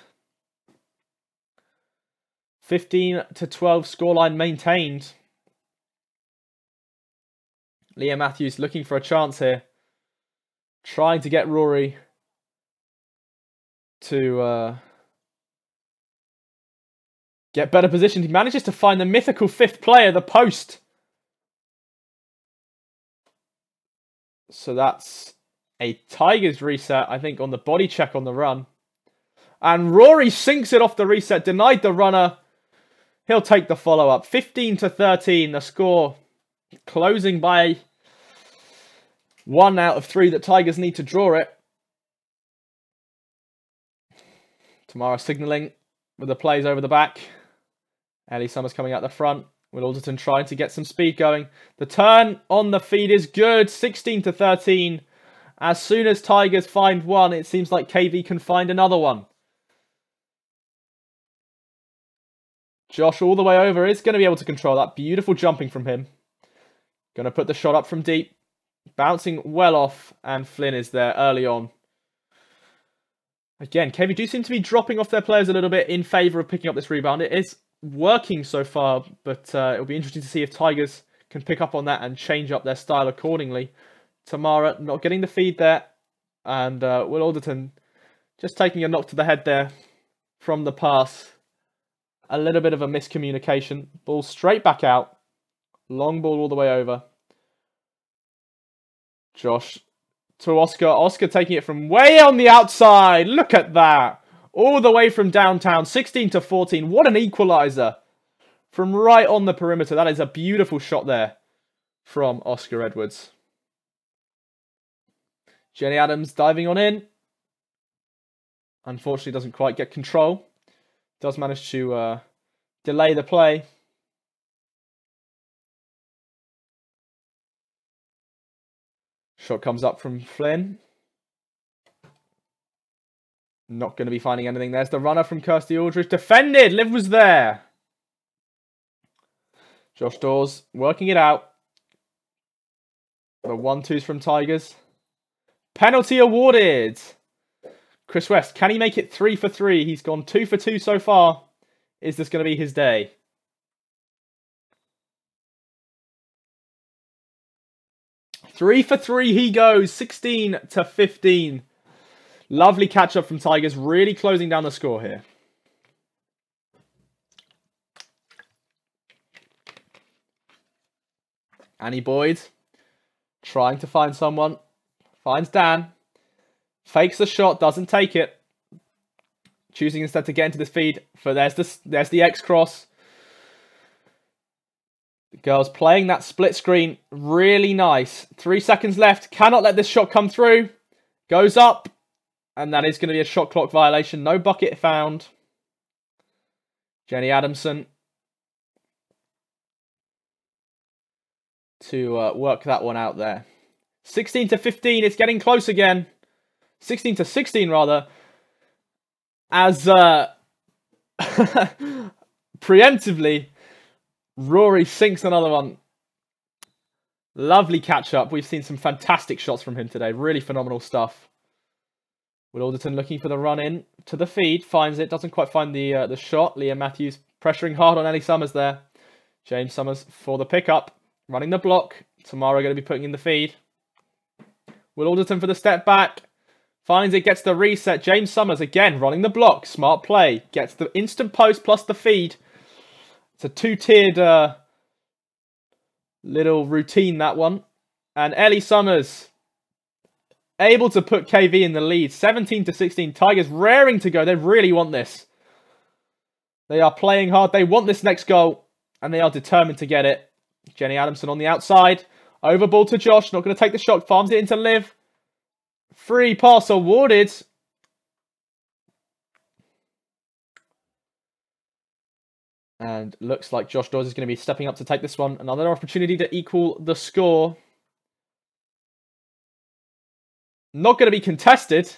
15-12 scoreline maintained. Leah Matthews looking for a chance here. Trying to get Rory to get better positioned. He manages to find the mythical fifth player, the post. So that's a Tigers reset, I think, on the body check on the run. And Rory sinks it off the reset. Denied the runner. He'll take the follow-up. 15-13, the score. Closing by 1 out of 3 that Tigers need to draw it. Tamara signalling with the plays over the back. Ellie Summers coming out the front. Will Alderton trying to get some speed going. The turn on the feed is good. 16-13. As soon as Tigers find one, it seems like KV can find another one. Josh all the way over is going to be able to control that. Beautiful jumping from him. Going to put the shot up from deep. Bouncing well off. And Flynn is there early on. Again, KV do seem to be dropping off their players a little bit in favour of picking up this rebound. It is working so far, but it'll be interesting to see if Tigers can pick up on that and change up their style accordingly. Tamara not getting the feed there. And Will Alderton just taking a knock to the head there from the pass. A little bit of a miscommunication. Ball straight back out. Long ball all the way over. Josh to Oscar. Oscar taking it from way on the outside. Look at that. All the way from downtown. 16-14. What an equaliser. From right on the perimeter. That is a beautiful shot there from Oscar Edwards. Jenny Adams diving on in. Unfortunately doesn't quite get control. Does manage to delay the play. Shot comes up from Flynn. Not going to be finding anything. There's the runner from Kirsty Aldridge. Defended! Liv was there. Josh Dawes working it out. The 1-2s from Tigers. Penalty awarded. Chris West, can he make it 3 for 3? He's gone 2 for 2 so far. Is this going to be his day? Three for 3 he goes. 16 to 15. Lovely catch up from Tigers. Really closing down the score here. Annie Boyd trying to find someone. Finds Dan. Fakes the shot. Doesn't take it. Choosing instead to get into this feed. There's the X cross. The girls playing that split screen. Really nice. 3 seconds left. Cannot let this shot come through. Goes up. And that is going to be a shot clock violation. No bucket found. Jenny Adamson to work that one out there. 16 to 15. It's getting close again. 16 to 16 rather. As preemptively, Rory sinks another one. Lovely catch up. We've seen some fantastic shots from him today. Really phenomenal stuff. Will Alderton looking for the run in to the feed. Finds it. Doesn't quite find the shot. Leah Matthews pressuring hard on Ellie Summers there. James Summers for the pickup. Running the block. Tamara going to be putting in the feed. Will Alderton for the step back. Finds it. Gets the reset. James Summers again running the block. Smart play. Gets the instant post plus the feed. It's a two-tiered little routine, that one. And Ellie Summers able to put KV in the lead. 17 to 16. Tigers raring to go. They really want this. They are playing hard. They want this next goal. And they are determined to get it. Jenny Adamson on the outside. Over ball to Josh. Not going to take the shot. Farms it into Liv. Free pass awarded. And looks like Josh Dawes is going to be stepping up to take this one. Another opportunity to equal the score. Not going to be contested.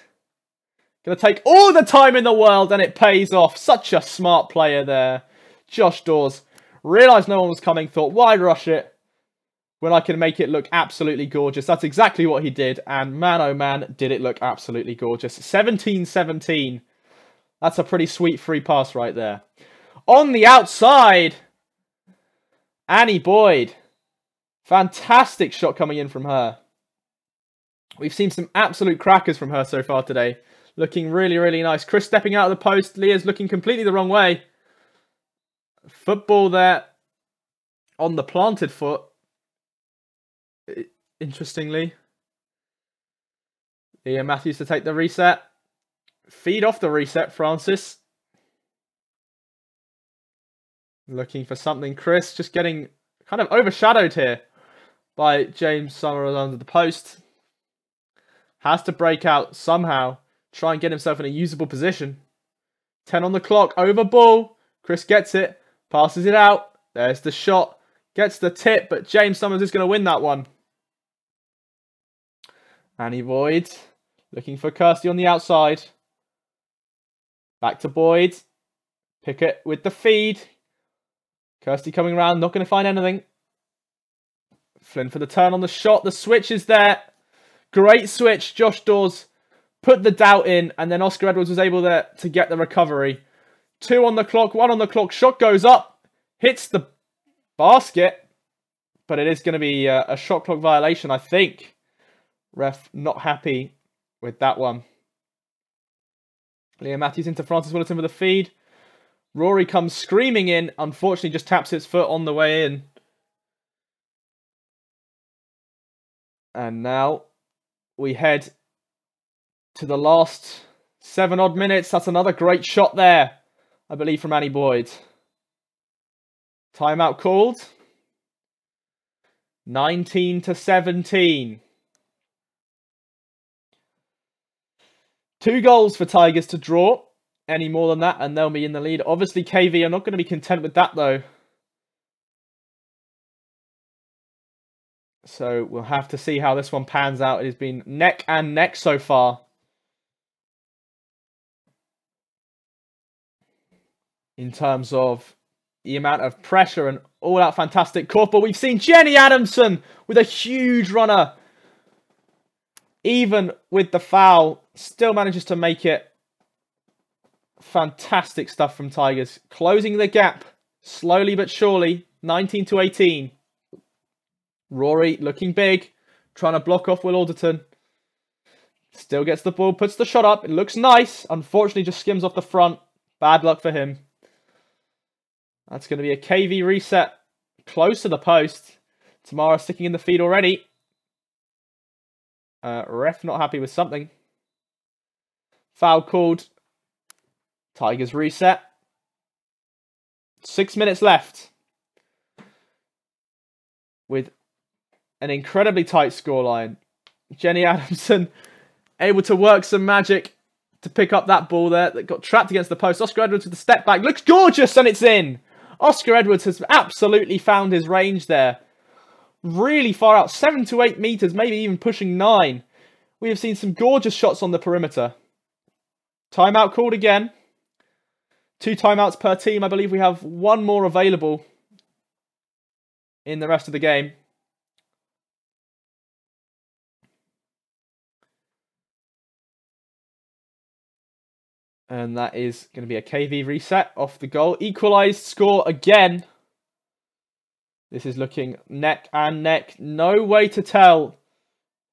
Going to take all the time in the world and it pays off. Such a smart player there. Josh Dawes. Realised no one was coming. Thought, why rush it when I can make it look absolutely gorgeous? That's exactly what he did. And man, oh man, did it look absolutely gorgeous. 17-17. That's a pretty sweet free pass right there. On the outside, Annie Boyd. Fantastic shot coming in from her. We've seen some absolute crackers from her so far today. Looking really, really nice. Chris stepping out of the post. Leah's looking completely the wrong way. Football there on the planted foot. Interestingly. Leah Matthews to take the reset. Feed off the reset, Francis. Looking for something. Chris just getting kind of overshadowed here by James Summers under the post. Has to break out somehow. Try and get himself in a usable position. 10 on the clock. Over ball. Chris gets it. Passes it out. There's the shot. Gets the tip. But James Summers is going to win that one. Annie Boyd. Looking for Kirsty on the outside. Back to Boyd. Pickett with the feed. Kirsty coming around. Not going to find anything. Flynn for the turn on the shot. The switch is there. Great switch. Josh Dawes put the doubt in. And then Oscar Edwards was able there to get the recovery. 2 on the clock. 1 on the clock. Shot goes up. Hits the basket. But it is going to be a shot clock violation, I think. Ref not happy with that one. Leah Matthews into Francis Willerton with a feed. Rory comes screaming in. Unfortunately, just taps his foot on the way in. And now we head to the last 7 odd minutes. That's another great shot there, I believe, from Annie Boyd. Timeout called. 19 to 17. 2 goals for Tigers to draw. any more than that, and they'll be in the lead. Obviously, KV are not going to be content with that, though. So we'll have to see how this one pans out. It has been neck and neck so far. In terms of the amount of pressure and all-out fantastic court. But we've seen Jenny Adamson with a huge runner. Even with the foul, still manages to make it. Fantastic stuff from Tigers. Closing the gap slowly but surely. 19-18. Rory looking big. Trying to block off Will Alderton. Still gets the ball. Puts the shot up. It looks nice. Unfortunately, just skims off the front. Bad luck for him. That's going to be a KV reset. Close to the post. Tamara sticking in the feed already. Ref not happy with something. Foul called. Tigers reset. 6 minutes left. With an incredibly tight scoreline. Jenny Adamson able to work some magic to pick up that ball there that got trapped against the post. Oscar Edwards with the step back. Looks gorgeous and it's in. Oscar Edwards has absolutely found his range there. Really far out. 7 to 8 meters, maybe even pushing 9. We have seen some gorgeous shots on the perimeter. Timeout called again. 2 timeouts per team. I believe we have 1 more available in the rest of the game. And that is going to be a KV reset off the goal. Equalised score again. This is looking neck and neck. No way to tell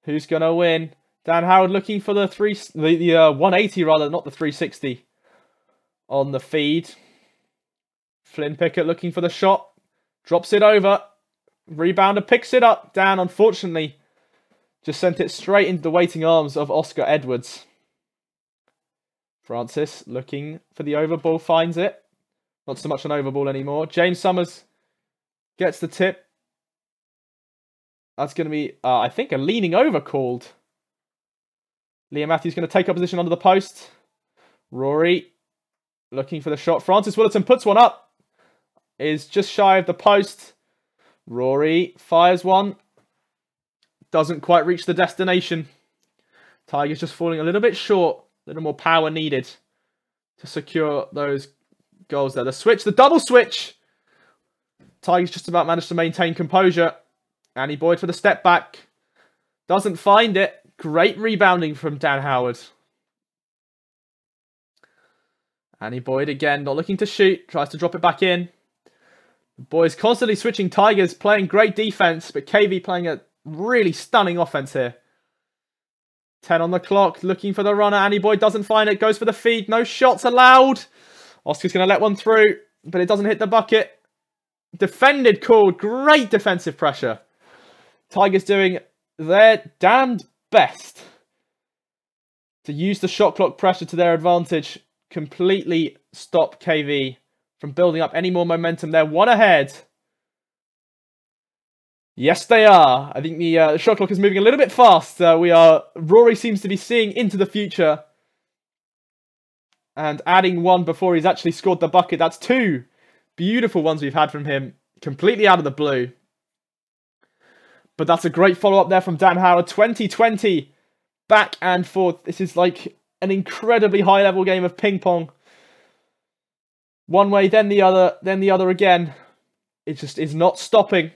who's going to win. Dan Howard looking for the 180 rather, not the 360 on the feed. Flynn Pickett looking for the shot. Drops it over. Rebounder picks it up. Dan, unfortunately, just sent it straight into the waiting arms of Oscar Edwards. Francis looking for the overball, finds it. Not so much an overball anymore. James Summers gets the tip. That's going to be, I think, a leaning over called. Liam Matthews going to take up position under the post. Rory looking for the shot. Francis Willerton puts one up. Is just shy of the post. Rory fires one. Doesn't quite reach the destination. Tigers just falling a little bit short. A little more power needed to secure those goals there. The switch, the double switch. Tigers just about managed to maintain composure. Annie Boyd for the step back. Doesn't find it. Great rebounding from Dan Howard. Annie Boyd again, not looking to shoot. Tries to drop it back in. The boys constantly switching. Tigers playing great defense, but KV playing a really stunning offense here. 10 on the clock, looking for the runner. Annie Boyd doesn't find it, goes for the feed. No shots allowed. Oscar's going to let one through, but it doesn't hit the bucket. Defended called. Great defensive pressure. Tigers doing their damned best to use the shot clock pressure to their advantage. Completely stop KV from building up any more momentum. They're 1 ahead. Yes, they are. I think the shot clock is moving a little bit fast. Rory seems to be seeing into the future. And adding 1 before he's actually scored the bucket. That's 2 beautiful ones we've had from him. Completely out of the blue. But that's a great follow-up there from Dan Howard. 20-20. Back and forth. This is like an incredibly high-level game of ping-pong. One way, then the other again. It just is not stopping.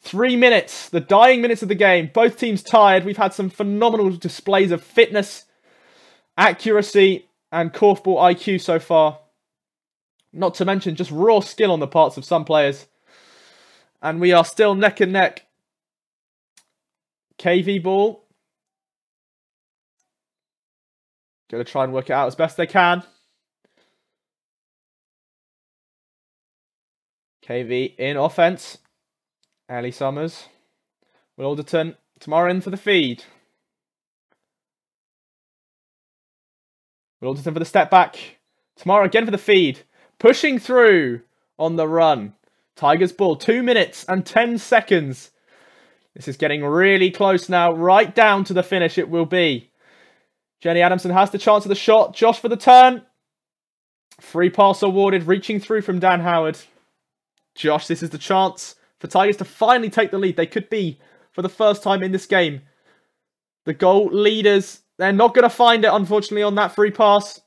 3 minutes, the dying minutes of the game. Both teams tired. We've had some phenomenal displays of fitness, accuracy, and korfball IQ so far. Not to mention just raw skill on the parts of some players. And we are still neck and neck. KV ball. Going to try and work it out as best they can. KV in offense. Ellie Summers. Will Alderton. Tamara in for the feed. Will Alderton for the step back. Tamara again for the feed. Pushing through on the run. Tigers ball. 2 minutes and 10 seconds. This is getting really close now. Right down to the finish it will be. Jenny Adamson has the chance of the shot. Josh for the turn. Free pass awarded, reaching through from Dan Howard. Josh, this is the chance for Tigers to finally take the lead. They could be, for the first time in this game, the goal leaders. They're not going to find it, unfortunately, on that free pass.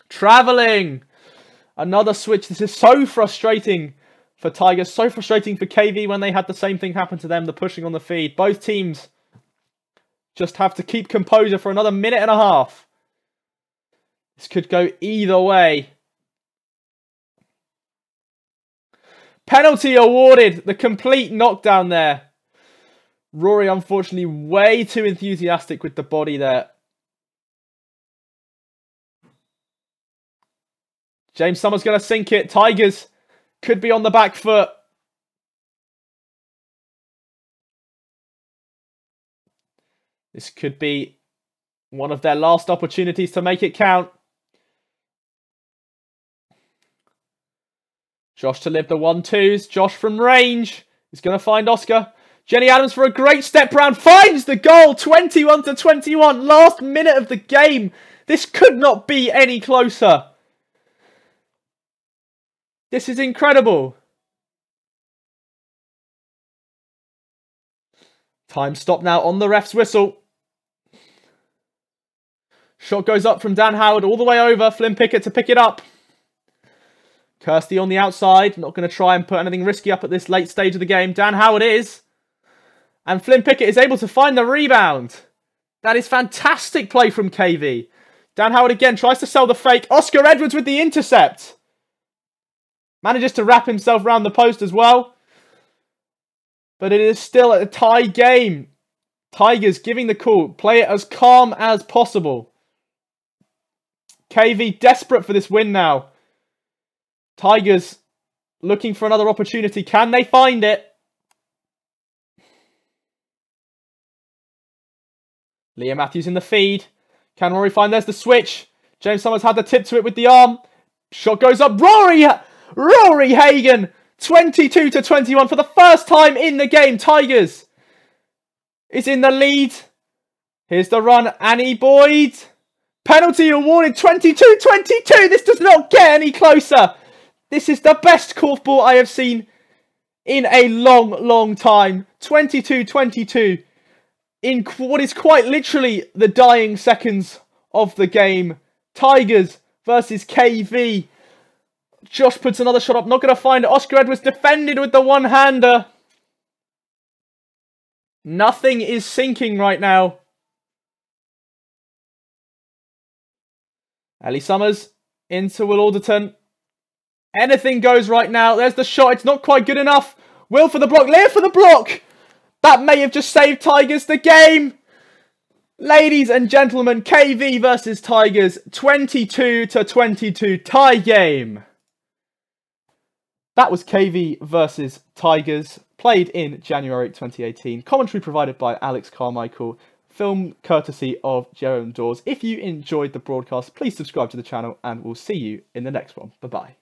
Travelling. Another switch. This is so frustrating for Tigers. So frustrating for KV when they had the same thing happen to them. The pushing on the feed. Both teams just have to keep composure for another minute and a half. This could go either way. Penalty awarded. The complete knockdown there. Rory, unfortunately, way too enthusiastic with the body there. James Summers going to sink it. Tigers could be on the back foot. This could be one of their last opportunities to make it count. Josh to live the 1-2s. Josh from range is going to find Oscar. Jenny Adams for a great step round. Finds the goal. 21-21. Last minute of the game. This could not be any closer. This is incredible. Time stop now on the ref's whistle. Shot goes up from Dan Howard all the way over. Flynn Pickett to pick it up. Kirsty on the outside. Not going to try and put anything risky up at this late stage of the game. Dan Howard is. And Flynn Pickett is able to find the rebound. That is fantastic play from KV. Dan Howard again tries to sell the fake. Oscar Edwards with the intercept. Manages to wrap himself around the post as well. But it is still a tie game. Tigers giving the call. Play it as calm as possible. KV desperate for this win now. Tigers looking for another opportunity. Can they find it? Leah Matthews in the feed. Can Rory find? There's the switch. James Summers had the tip to it with the arm. Shot goes up. Rory Hagan. 22-21 for the first time in the game. Tigers is in the lead. Here's the run. Annie Boyd. Penalty awarded. 22-22. This does not get any closer. This is the best korfball I have seen in a long, long time. 22-22 in what is quite literally the dying seconds of the game. Tigers versus KV. Josh puts another shot up. Not going to find it. Oscar Edwards defended with the one-hander. Nothing is sinking right now. Ellie Summers into Will Alderton. Anything goes right now. There's the shot. It's not quite good enough. Will for the block. Leah for the block. That may have just saved Tigers the game. Ladies and gentlemen, KV versus Tigers. 22-22 tie game. That was KV versus Tigers. Played in January 2018. Commentary provided by Alex Carmichael. Film courtesy of Jerome Dawes. If you enjoyed the broadcast, please subscribe to the channel and we'll see you in the next one. Bye-bye.